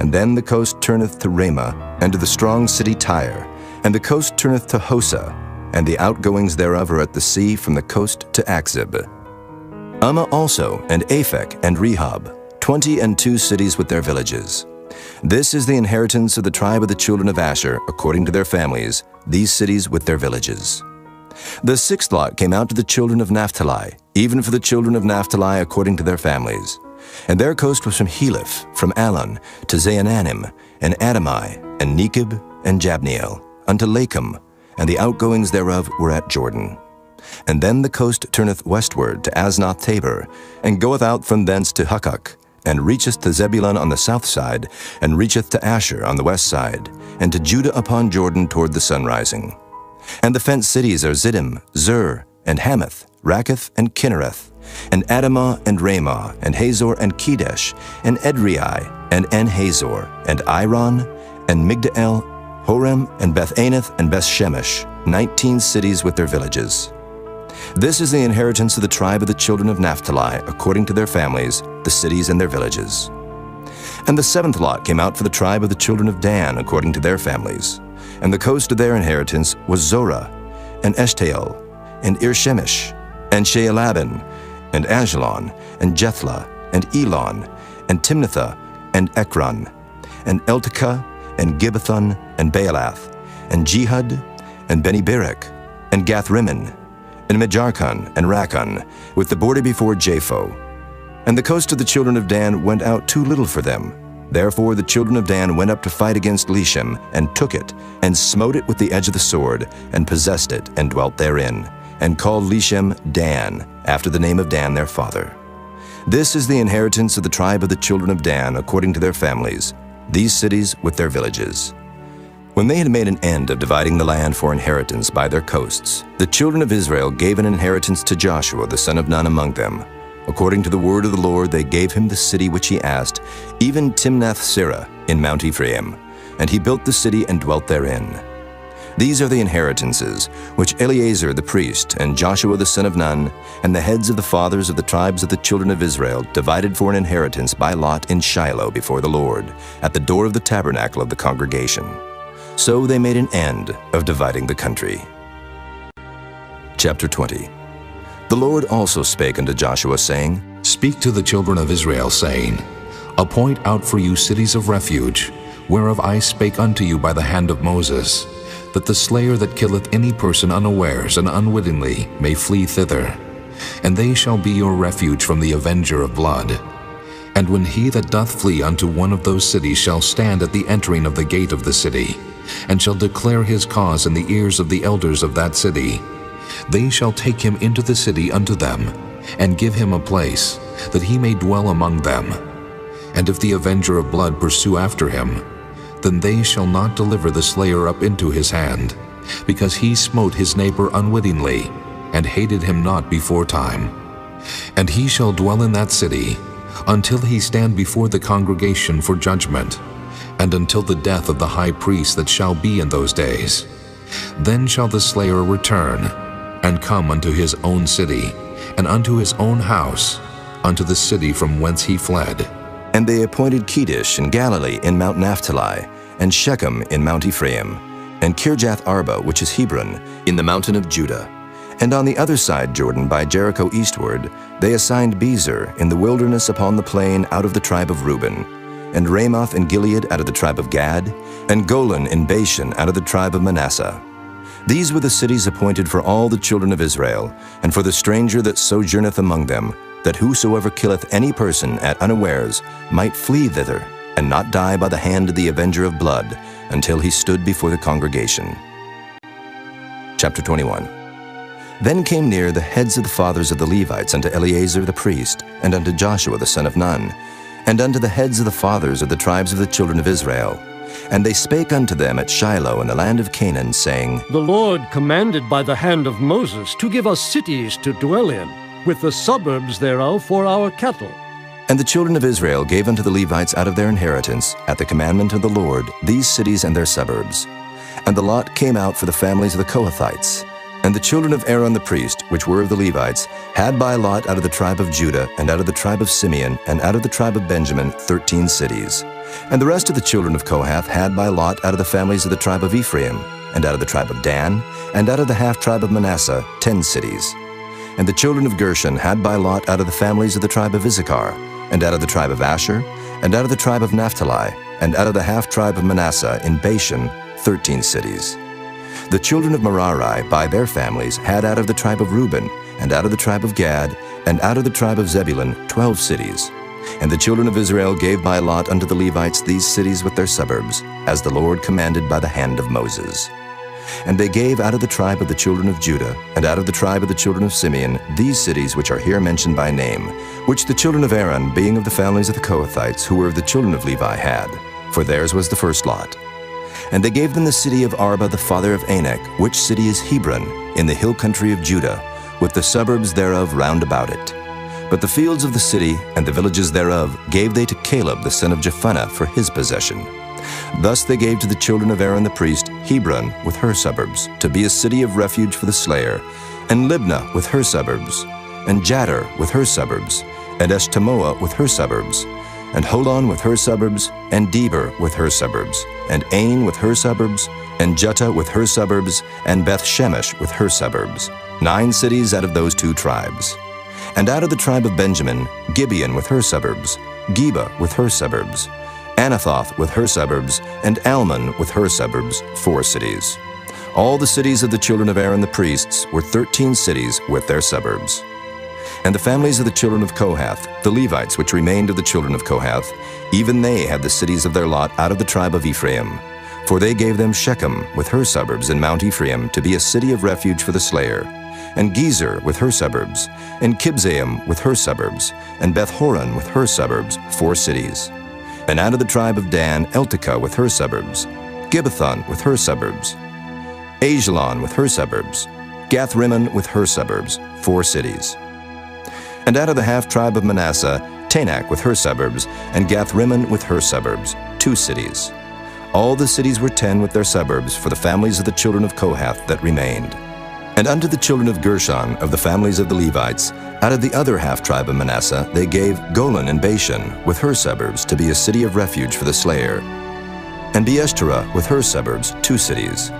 And then the coast turneth to Ramah, and to the strong city Tyre, and the coast turneth to Hosa, and the outgoings thereof are at the sea from the coast to Akzib. Ummah also, and Aphek, and Rehob, 22 cities with their villages. This is the inheritance of the tribe of the children of Asher, according to their families, these cities with their villages. The sixth lot came out to the children of Naphtali, even for the children of Naphtali according to their families. And their coast was from Heleph, from Alon, to Zaananim, and Adamai, and Nekeb, and Jabneel, unto Lakum, and the outgoings thereof were at Jordan. And then the coast turneth westward to Aznoth Tabor, and goeth out from thence to Hukkok, and reacheth to Zebulun on the south side, and reacheth to Asher on the west side, and to Judah upon Jordan toward the sunrising. And the fenced cities are Ziddim, Zur, and Hamath, Rakkath, and Kinnereth, and Adamah, and Ramah, and Hazor, and Kedesh, and Edrei, and En-Hazor, and Iron, and Migdal, Horem, and Beth-Anath, and Beth-Shemesh, 19 cities with their villages. This is the inheritance of the tribe of the children of Naphtali, according to their families, the cities and their villages. And the seventh lot came out for the tribe of the children of Dan, according to their families. And the coast of their inheritance was Zorah, and Eshtaol, and Ir-Shemesh, and Shealabin, and Ajalon, and Jethlah, and Elon, and Timnathah, and Ekron, and Eltekah, and Gibbethon, and Baalath, and Jehud, and Beni-Berak, and Gath-Rimmon, and Mejarkon, and Rakkon, with the border before Japho. And the coast of the children of Dan went out too little for them. Therefore the children of Dan went up to fight against Leshem, and took it, and smote it with the edge of the sword, and possessed it, and dwelt therein, and called Leshem Dan, after the name of Dan their father. This is the inheritance of the tribe of the children of Dan, according to their families, these cities with their villages. When they had made an end of dividing the land for inheritance by their coasts, the children of Israel gave an inheritance to Joshua the son of Nun among them. According to the word of the Lord, they gave him the city which he asked, even Timnath-Serah in Mount Ephraim, and he built the city and dwelt therein. These are the inheritances which Eleazar the priest and Joshua the son of Nun and the heads of the fathers of the tribes of the children of Israel divided for an inheritance by lot in Shiloh before the Lord, at the door of the tabernacle of the congregation. So they made an end of dividing the country. Chapter 20. The Lord also spake unto Joshua, saying, Speak to the children of Israel, saying, Appoint out for you cities of refuge, whereof I spake unto you by the hand of Moses, that the slayer that killeth any person unawares and unwittingly may flee thither. And they shall be your refuge from the avenger of blood. And when he that doth flee unto one of those cities shall stand at the entering of the gate of the city, and shall declare his cause in the ears of the elders of that city, they shall take him into the city unto them, and give him a place, that he may dwell among them. And if the avenger of blood pursue after him, then they shall not deliver the slayer up into his hand, because he smote his neighbor unwittingly, and hated him not before time. And he shall dwell in that city, until he stand before the congregation for judgment, and until the death of the high priest that shall be in those days. Then shall the slayer return, and come unto his own city, and unto his own house, unto the city from whence he fled. And they appointed Kedesh in Galilee in Mount Naphtali, and Shechem in Mount Ephraim, and Kirjath Arba, which is Hebron, in the mountain of Judah. And on the other side Jordan by Jericho eastward, they assigned Bezer in the wilderness upon the plain out of the tribe of Reuben, and Ramoth in Gilead out of the tribe of Gad, and Golan in Bashan out of the tribe of Manasseh. These were the cities appointed for all the children of Israel, and for the stranger that sojourneth among them, that whosoever killeth any person at unawares might flee thither, and not die by the hand of the avenger of blood, until he stood before the congregation. Chapter 21. Then came near the heads of the fathers of the Levites unto Eleazar the priest, and unto Joshua the son of Nun, and unto the heads of the fathers of the tribes of the children of Israel. And they spake unto them at Shiloh in the land of Canaan, saying, The Lord commanded by the hand of Moses to give us cities to dwell in, with the suburbs thereof for our cattle. And the children of Israel gave unto the Levites out of their inheritance, at the commandment of the Lord, these cities and their suburbs. And the lot came out for the families of the Kohathites. And the children of Aaron the priest, which were of the Levites, had by lot out of the tribe of Judah, and out of the tribe of Simeon, and out of the tribe of Benjamin, 13 cities. And the rest of the children of Kohath had by lot out of the families of the tribe of Ephraim, and out of the tribe of Dan, and out of the half-tribe of Manasseh, 10 cities. And the children of Gershon had by lot out of the families of the tribe of Issachar, and out of the tribe of Asher, and out of the tribe of Naphtali, and out of the half-tribe of Manasseh in Bashan, 13 cities. The children of Merari by their families had out of the tribe of Reuben, and out of the tribe of Gad, and out of the tribe of Zebulun, 12 cities. And the children of Israel gave by lot unto the Levites these cities with their suburbs, as the Lord commanded by the hand of Moses. And they gave out of the tribe of the children of Judah, and out of the tribe of the children of Simeon, these cities which are here mentioned by name, which the children of Aaron, being of the families of the Kohathites, who were of the children of Levi, had, for theirs was the first lot. And they gave them the city of Arba the father of Anak, which city is Hebron, in the hill country of Judah, with the suburbs thereof round about it. But the fields of the city and the villages thereof gave they to Caleb the son of Jephunneh for his possession. Thus they gave to the children of Aaron the priest Hebron with her suburbs, to be a city of refuge for the slayer, and Libnah with her suburbs, and Jadar with her suburbs, and Eshtemoa with her suburbs, and Holon with her suburbs, and Deber with her suburbs, and Ain with her suburbs, and Juttah with her suburbs, and Beth-Shemesh with her suburbs, 9 cities out of those 2 tribes. And out of the tribe of Benjamin, Gibeon with her suburbs, Geba with her suburbs, Anathoth with her suburbs, and Almon with her suburbs, 4 cities. All the cities of the children of Aaron the priests were 13 cities with their suburbs. And the families of the children of Kohath, the Levites which remained of the children of Kohath, even they had the cities of their lot out of the tribe of Ephraim. For they gave them Shechem with her suburbs in Mount Ephraim to be a city of refuge for the slayer, and Gezer with her suburbs, and Kibzaim with her suburbs, and Beth-horon with her suburbs, 4 cities. And out of the tribe of Dan, Eltekeh with her suburbs, Gibbethon with her suburbs, Ajalon with her suburbs, Gath-rimmon with her suburbs, 4 cities. And out of the half-tribe of Manasseh, Tanakh with her suburbs, and Gath-rimmon with her suburbs, 2 cities. All the cities were 10 with their suburbs for the families of the children of Kohath that remained. And unto the children of Gershon, of the families of the Levites, out of the other half-tribe of Manasseh, they gave Golan and Bashan with her suburbs to be a city of refuge for the slayer, and Beeshterah with her suburbs, 2 cities.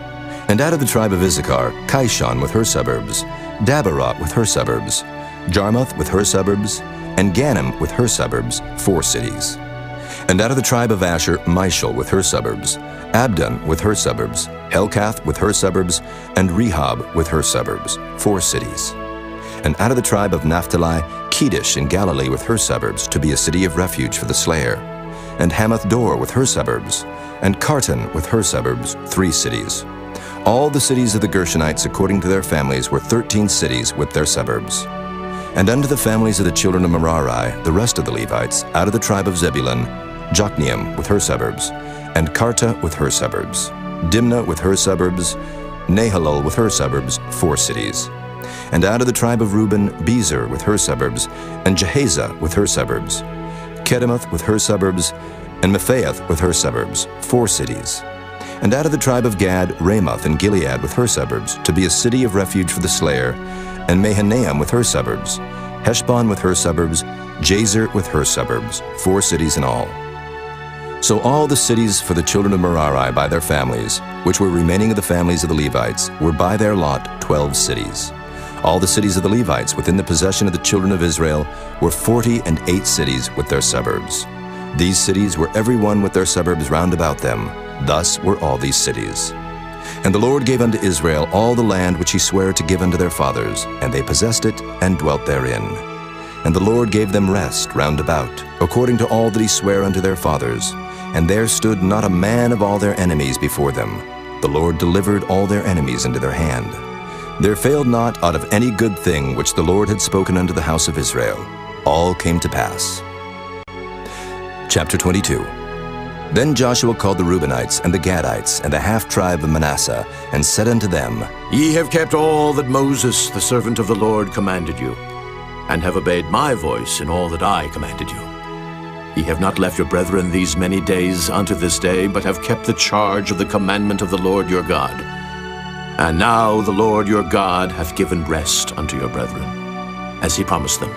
And out of the tribe of Issachar, Kishon with her suburbs, Dabarot with her suburbs, Jarmuth with her suburbs, and Ganim with her suburbs, 4 cities. And out of the tribe of Asher, Mishal with her suburbs, Abdon with her suburbs, Helkath with her suburbs, and Rehob with her suburbs, 4 cities. And out of the tribe of Naphtali, Kedesh in Galilee with her suburbs, to be a city of refuge for the slayer, and Hamath-dor with her suburbs, and Kartan with her suburbs, 3 cities. All the cities of the Gershonites according to their families were 13 cities with their suburbs. And unto the families of the children of Merari, the rest of the Levites, out of the tribe of Zebulun, Jokneam with her suburbs, and Karta with her suburbs, Dimnah with her suburbs, Nahalol with her suburbs, 4 cities. And out of the tribe of Reuben, Bezer with her suburbs, and Jehaza with her suburbs, Kedemoth with her suburbs, and Mephaath with her suburbs, 4 cities. And out of the tribe of Gad, Ramoth and Gilead with her suburbs, to be a city of refuge for the slayer, and Mahanaim with her suburbs, Heshbon with her suburbs, Jazer with her suburbs, 4 cities in all. So all the cities for the children of Merari by their families, which were remaining of the families of the Levites, were by their lot 12 cities. All the cities of the Levites within the possession of the children of Israel were 48 cities with their suburbs. These cities were every one with their suburbs round about them. Thus were all these cities. And the Lord gave unto Israel all the land which he sware to give unto their fathers, and they possessed it and dwelt therein. And the Lord gave them rest round about, according to all that he sware unto their fathers. And there stood not a man of all their enemies before them. The Lord delivered all their enemies into their hand. There failed not out of any good thing which the Lord had spoken unto the house of Israel. All came to pass. Chapter 22. Then Joshua called the Reubenites and the Gadites and the half-tribe of Manasseh, and said unto them, Ye have kept all that Moses, the servant of the Lord, commanded you, and have obeyed my voice in all that I commanded you. Ye have not left your brethren these many days unto this day, but have kept the charge of the commandment of the Lord your God. And now the Lord your God hath given rest unto your brethren, as he promised them.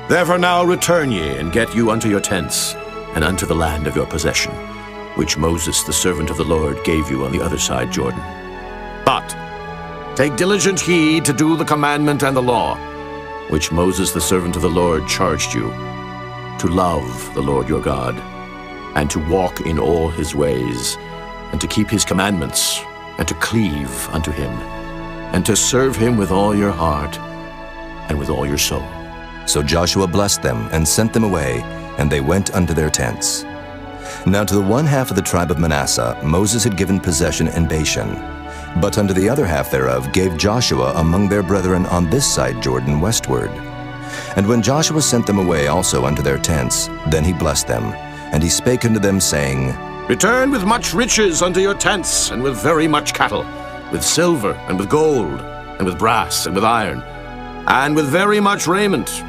Therefore now return ye, and get you unto your tents, and unto the land of your possession, which Moses the servant of the Lord gave you on the other side Jordan. But take diligent heed to do the commandment and the law, which Moses the servant of the Lord charged you, to love the Lord your God, and to walk in all his ways, and to keep his commandments, and to cleave unto him, and to serve him with all your heart and with all your soul. So Joshua blessed them and sent them away, and they went unto their tents. Now to the one half of the tribe of Manasseh Moses had given possession in Bashan, but unto the other half thereof gave Joshua among their brethren on this side Jordan westward. And when Joshua sent them away also unto their tents, then he blessed them, and he spake unto them, saying, Return with much riches unto your tents, and with very much cattle, with silver, and with gold, and with brass, and with iron, and with very much raiment.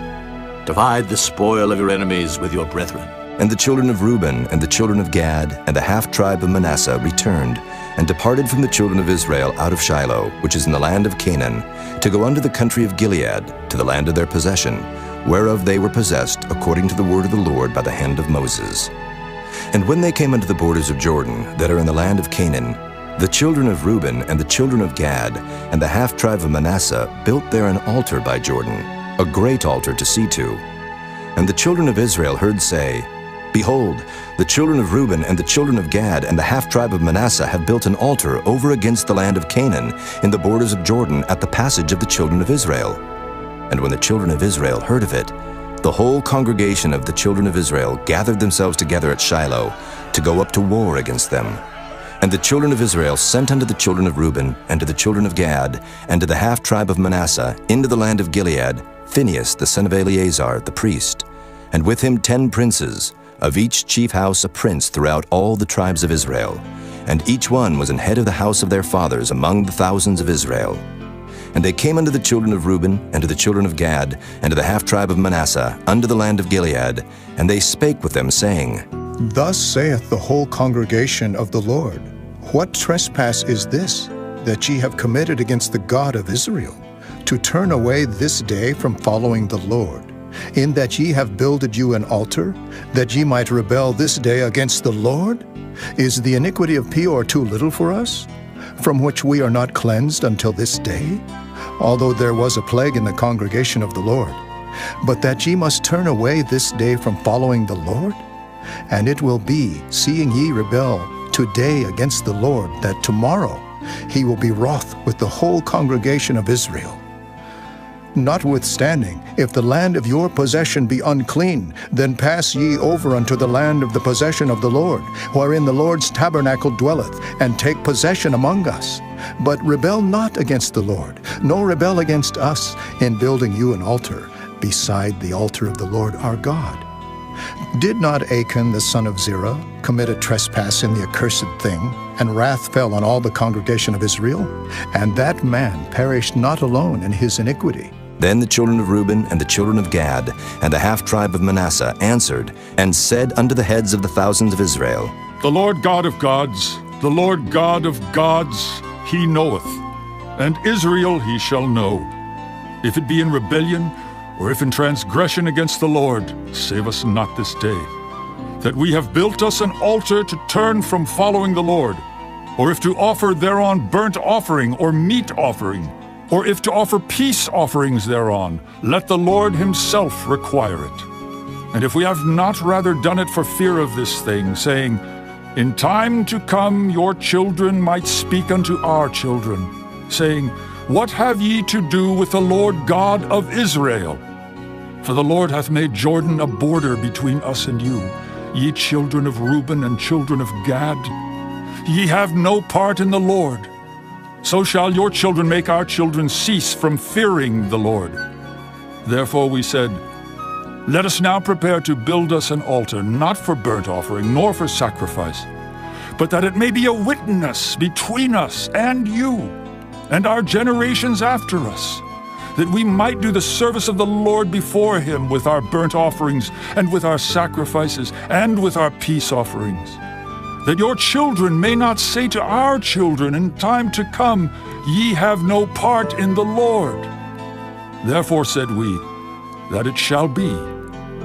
Divide the spoil of your enemies with your brethren. And the children of Reuben and the children of Gad and the half-tribe of Manasseh returned, and departed from the children of Israel out of Shiloh, which is in the land of Canaan, to go unto the country of Gilead, to the land of their possession, whereof they were possessed, according to the word of the Lord by the hand of Moses. And when they came unto the borders of Jordan, that are in the land of Canaan, the children of Reuben and the children of Gad and the half-tribe of Manasseh built there an altar by Jordan, a great altar to see to. And the children of Israel heard say, Behold, the children of Reuben and the children of Gad and the half-tribe of Manasseh have built an altar over against the land of Canaan in the borders of Jordan at the passage of the children of Israel. And when the children of Israel heard of it, the whole congregation of the children of Israel gathered themselves together at Shiloh to go up to war against them. And the children of Israel sent unto the children of Reuben and to the children of Gad and to the half-tribe of Manasseh into the land of Gilead Phinehas the son of Eleazar the priest, and with him 10 princes, of each chief house a prince throughout all the tribes of Israel, and each one was an head of the house of their fathers among the thousands of Israel. And they came unto the children of Reuben, and to the children of Gad, and to the half-tribe of Manasseh, unto the land of Gilead, and they spake with them, saying, Thus saith the whole congregation of the Lord, What trespass is this, that ye have committed against the God of Israel, to turn away this day from following the Lord, in that ye have builded you an altar, that ye might rebel this day against the Lord? Is the iniquity of Peor too little for us, from which we are not cleansed until this day? Although there was a plague in the congregation of the Lord, but that ye must turn away this day from following the Lord? And it will be, seeing ye rebel today against the Lord, that tomorrow he will be wroth with the whole congregation of Israel. Notwithstanding, if the land of your possession be unclean, then pass ye over unto the land of the possession of the Lord, wherein the Lord's tabernacle dwelleth, and take possession among us. But rebel not against the Lord, nor rebel against us, in building you an altar, beside the altar of the Lord our God. Did not Achan the son of Zerah commit a trespass in the accursed thing, and wrath fell on all the congregation of Israel? And that man perished not alone in his iniquity. Then the children of Reuben and the children of Gad and the half-tribe of Manasseh answered, and said unto the heads of the thousands of Israel, The Lord God of gods, the Lord God of gods, he knoweth, and Israel he shall know. If it be in rebellion, or if in transgression against the Lord, save us not this day, that we have built us an altar to turn from following the Lord, or if to offer thereon burnt offering or meat offering, or if to offer peace offerings thereon, let the Lord himself require it. And if we have not rather done it for fear of this thing, saying, In time to come your children might speak unto our children, saying, What have ye to do with the Lord God of Israel? For the Lord hath made Jordan a border between us and you, ye children of Reuben and children of Gad. Ye have no part in the Lord. So shall your children make our children cease from fearing the Lord. Therefore we said, Let us now prepare to build us an altar, not for burnt offering, nor for sacrifice, but that it may be a witness between us and you, and our generations after us, that we might do the service of the Lord before him with our burnt offerings, and with our sacrifices, and with our peace offerings. That your children may not say to our children in time to come, Ye have no part in the Lord. Therefore said we, that it shall be,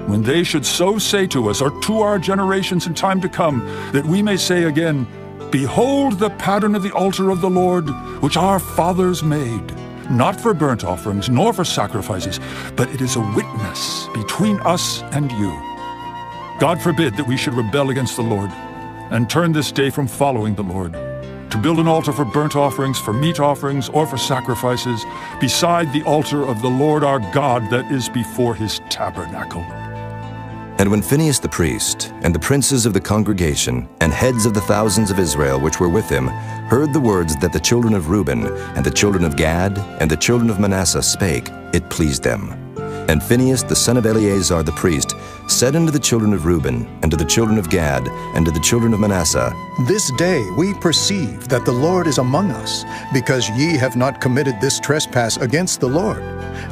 when they should so say to us, or to our generations in time to come, that we may say again, Behold the pattern of the altar of the Lord, which our fathers made, not for burnt offerings, nor for sacrifices, but it is a witness between us and you. God forbid that we should rebel against the Lord, and turn this day from following the Lord, to build an altar for burnt offerings, for meat offerings, or for sacrifices, beside the altar of the Lord our God that is before his tabernacle. And when Phinehas the priest, and the princes of the congregation, and heads of the thousands of Israel which were with him, heard the words that the children of Reuben, and the children of Gad, and the children of Manasseh spake, it pleased them. And Phinehas the son of Eleazar the priest said unto the children of Reuben, and to the children of Gad, and to the children of Manasseh, This day we perceive that the Lord is among us, because ye have not committed this trespass against the Lord.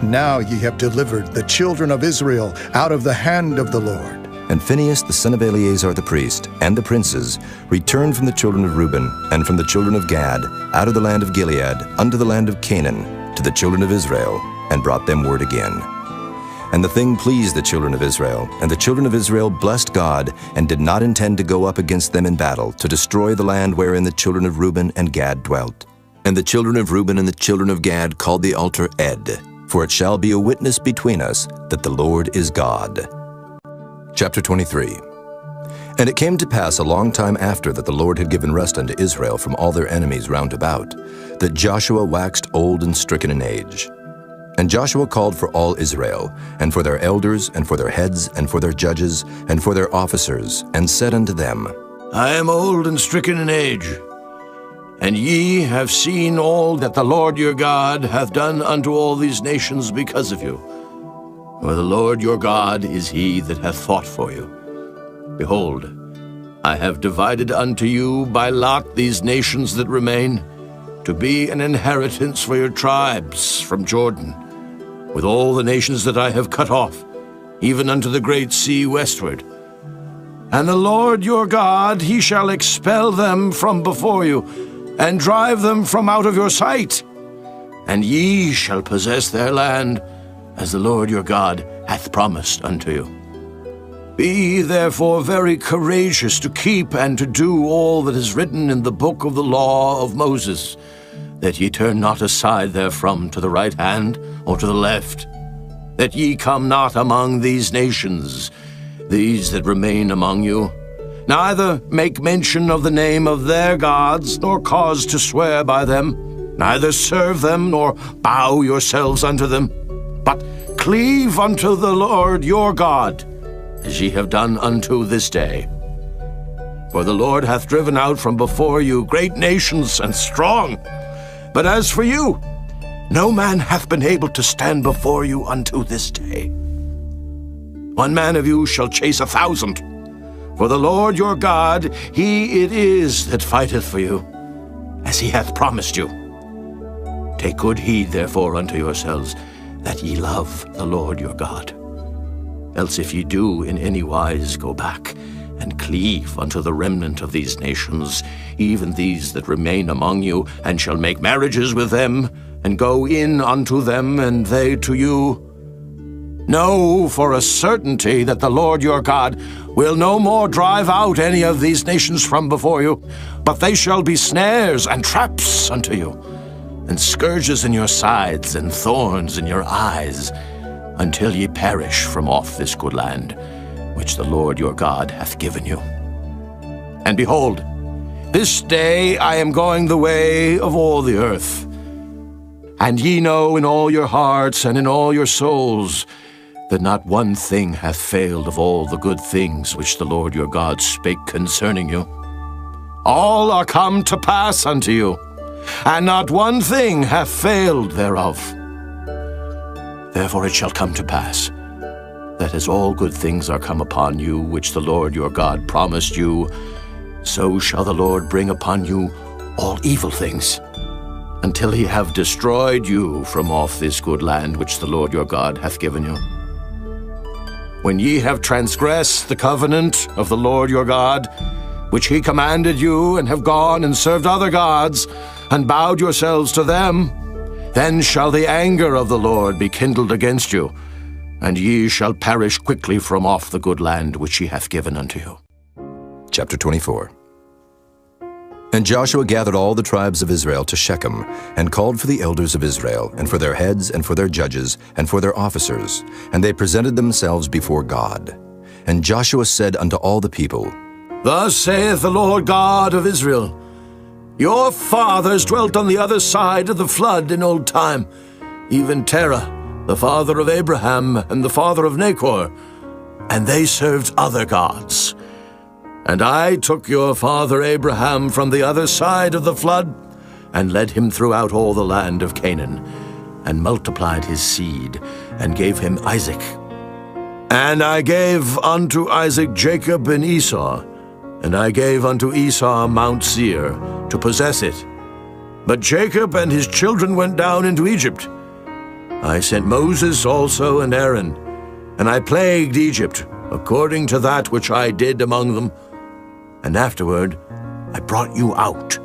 Now ye have delivered the children of Israel out of the hand of the Lord. And Phinehas the son of Eleazar the priest, and the princes, returned from the children of Reuben, and from the children of Gad, out of the land of Gilead, unto the land of Canaan, to the children of Israel, and brought them word again. And the thing pleased the children of Israel, and the children of Israel blessed God, and did not intend to go up against them in battle, to destroy the land wherein the children of Reuben and Gad dwelt. And the children of Reuben and the children of Gad called the altar Ed, for it shall be a witness between us that the Lord is God. Chapter 23. And it came to pass a long time after that the Lord had given rest unto Israel from all their enemies round about, that Joshua waxed old and stricken in age. And Joshua called for all Israel, and for their elders, and for their heads, and for their judges, and for their officers, and said unto them, I am old and stricken in age, and ye have seen all that the Lord your God hath done unto all these nations because of you. For the Lord your God is he that hath fought for you. Behold, I have divided unto you by lot these nations that remain, to be an inheritance for your tribes from Jordan, with all the nations that I have cut off, even unto the great sea westward. And the Lord your God, he shall expel them from before you, and drive them from out of your sight. And ye shall possess their land, as the Lord your God hath promised unto you. Be therefore very courageous to keep and to do all that is written in the book of the law of Moses, that ye turn not aside therefrom to the right hand or to the left, that ye come not among these nations, these that remain among you, neither make mention of the name of their gods, nor cause to swear by them, neither serve them, nor bow yourselves unto them, but cleave unto the Lord your God, as ye have done unto this day. For the Lord hath driven out from before you great nations and strong, but as for you, no man hath been able to stand before you unto this day. One man of you shall chase 1,000, for the Lord your God, he it is that fighteth for you, as he hath promised you. Take good heed therefore unto yourselves, that ye love the Lord your God. Else if ye do in any wise go back, and cleave unto the remnant of these nations, even these that remain among you, and shall make marriages with them, and go in unto them, and they to you, know for a certainty that the Lord your God will no more drive out any of these nations from before you, but they shall be snares and traps unto you, and scourges in your sides, and thorns in your eyes, until ye perish from off this good land, which the Lord your God hath given you. And behold, this day I am going the way of all the earth. And ye know in all your hearts and in all your souls that not one thing hath failed of all the good things which the Lord your God spake concerning you. All are come to pass unto you, and not one thing hath failed thereof. Therefore it shall come to pass, that as all good things are come upon you, which the Lord your God promised you, so shall the Lord bring upon you all evil things, until he have destroyed you from off this good land which the Lord your God hath given you. When ye have transgressed the covenant of the Lord your God, which he commanded you, and have gone and served other gods, and bowed yourselves to them, then shall the anger of the Lord be kindled against you, and ye shall perish quickly from off the good land which he hath given unto you. Chapter 24. And Joshua gathered all the tribes of Israel to Shechem, and called for the elders of Israel, and for their heads, and for their judges, and for their officers, and they presented themselves before God. And Joshua said unto all the people, Thus saith the Lord God of Israel, Your fathers dwelt on the other side of the flood in old time, even Terah, the father of Abraham, and the father of Nachor, and they served other gods. And I took your father Abraham from the other side of the flood, and led him throughout all the land of Canaan, and multiplied his seed, and gave him Isaac. And I gave unto Isaac Jacob and Esau, and I gave unto Esau Mount Seir, to possess it. But Jacob and his children went down into Egypt. I sent Moses also and Aaron, and I plagued Egypt, according to that which I did among them. And afterward I brought you out,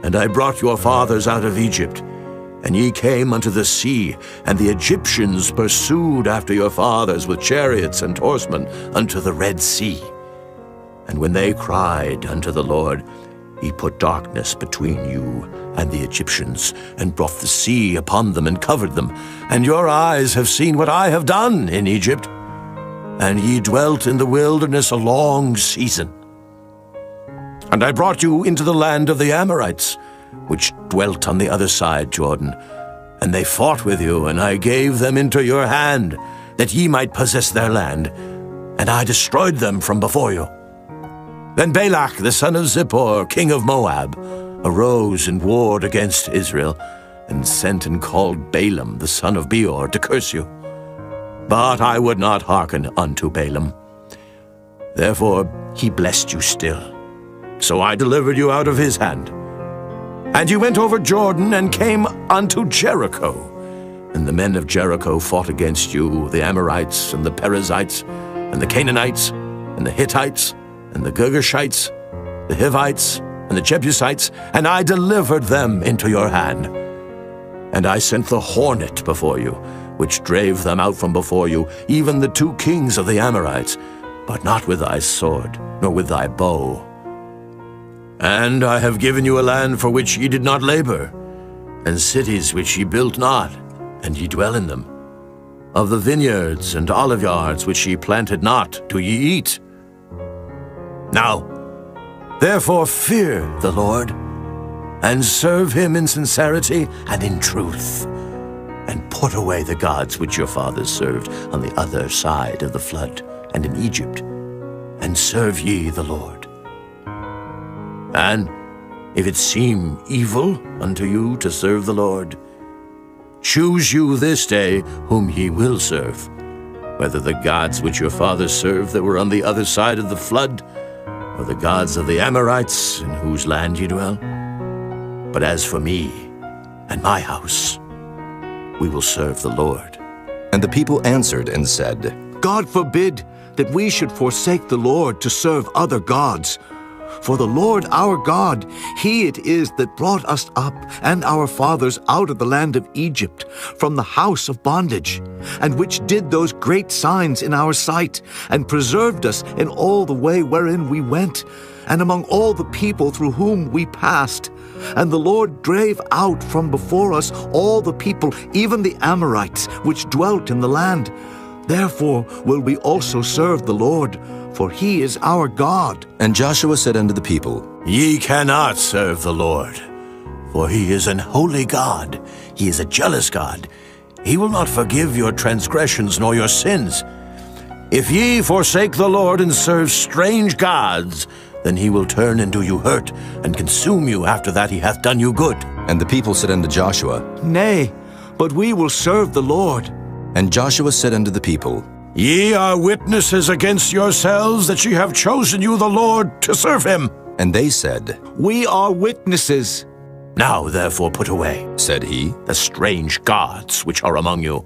and I brought your fathers out of Egypt, and ye came unto the sea, and the Egyptians pursued after your fathers with chariots and horsemen unto the Red Sea. And when they cried unto the Lord, he put darkness between you and the Egyptians, and brought the sea upon them and covered them. And your eyes have seen what I have done in Egypt, and ye dwelt in the wilderness a long season. And I brought you into the land of the Amorites, which dwelt on the other side Jordan. And they fought with you, and I gave them into your hand, that ye might possess their land, and I destroyed them from before you. Then Balak the son of Zippor, king of Moab, arose and warred against Israel, and sent and called Balaam the son of Beor to curse you. But I would not hearken unto Balaam. Therefore he blessed you still. So I delivered you out of his hand. And you went over Jordan and came unto Jericho. And the men of Jericho fought against you, the Amorites, and the Perizzites, and the Canaanites, and the Hittites, and the Girgashites, the Hivites, and the Jebusites, and I delivered them into your hand. And I sent the hornet before you, which drave them out from before you, even the 2 kings of the Amorites, but not with thy sword, nor with thy bow. And I have given you a land for which ye did not labor, and cities which ye built not, and ye dwell in them. Of the vineyards and oliveyards which ye planted not, do ye eat. Now, therefore fear the Lord, and serve him in sincerity and in truth, and put away the gods which your fathers served on the other side of the flood, and in Egypt, and serve ye the Lord. And if it seem evil unto you to serve the Lord, choose you this day whom ye will serve, whether the gods which your fathers served that were on the other side of the flood, or the gods of the Amorites in whose land ye dwell. But as for me and my house, we will serve the Lord. And the people answered and said, God forbid that we should forsake the Lord to serve other gods. For the Lord our God, he it is that brought us up and our fathers out of the land of Egypt, from the house of bondage, and which did those great signs in our sight, and preserved us in all the way wherein we went, and among all the people through whom we passed. And the Lord drave out from before us all the people, even the Amorites, which dwelt in the land. Therefore will we also serve the Lord, for he is our God. And Joshua said unto the people, Ye cannot serve the Lord, for he is an holy God. He is a jealous God. he will not forgive your transgressions nor your sins. If ye forsake the Lord and serve strange gods, then he will turn and do you hurt, and consume you after that he hath done you good. And the people said unto Joshua, Nay, but we will serve the Lord. And Joshua said unto the people, Ye are witnesses against yourselves that ye have chosen you the Lord to serve him. And they said, We are witnesses. Now therefore put away, said he, the strange gods which are among you,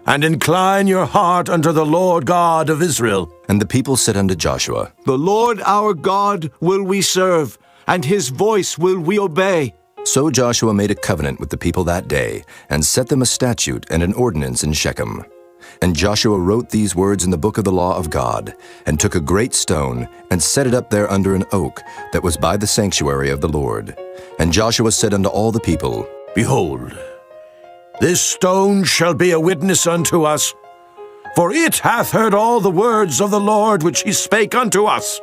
and incline your heart unto the Lord God of Israel. And the people said unto Joshua, The Lord our God will we serve, and his voice will we obey. So Joshua made a covenant with the people that day, and set them a statute and an ordinance in Shechem. And Joshua wrote these words in the book of the law of God, and took a great stone, and set it up there under an oak that was by the sanctuary of the Lord. And Joshua said unto all the people, Behold, this stone shall be a witness unto us, for it hath heard all the words of the Lord which he spake unto us.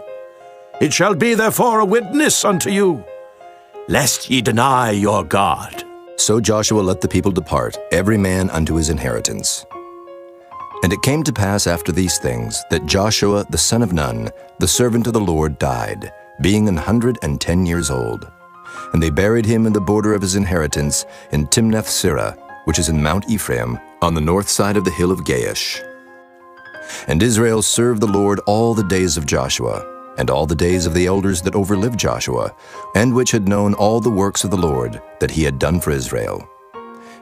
It shall be therefore a witness unto you, lest ye deny your God. So Joshua let the people depart, every man unto his inheritance. And it came to pass after these things that Joshua the son of Nun, the servant of the Lord, died, being 110 years old. And they buried him in the border of his inheritance in Timnath-Serah, which is in Mount Ephraim, on the north side of the hill of Gaish. And Israel served the Lord all the days of Joshua, and all the days of the elders that overlived Joshua, and which had known all the works of the Lord that he had done for Israel.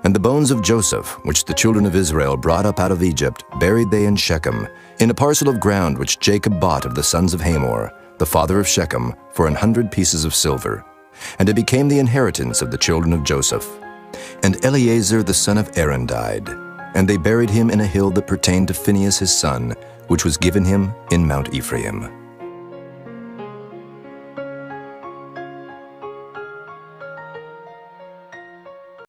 And the bones of Joseph, which the children of Israel brought up out of Egypt, buried they in Shechem, in a parcel of ground which Jacob bought of the sons of Hamor, the father of Shechem, for 100 pieces of silver. And it became the inheritance of the children of Joseph. And Eleazar the son of Aaron died, and they buried him in a hill that pertained to Phinehas his son, which was given him in Mount Ephraim.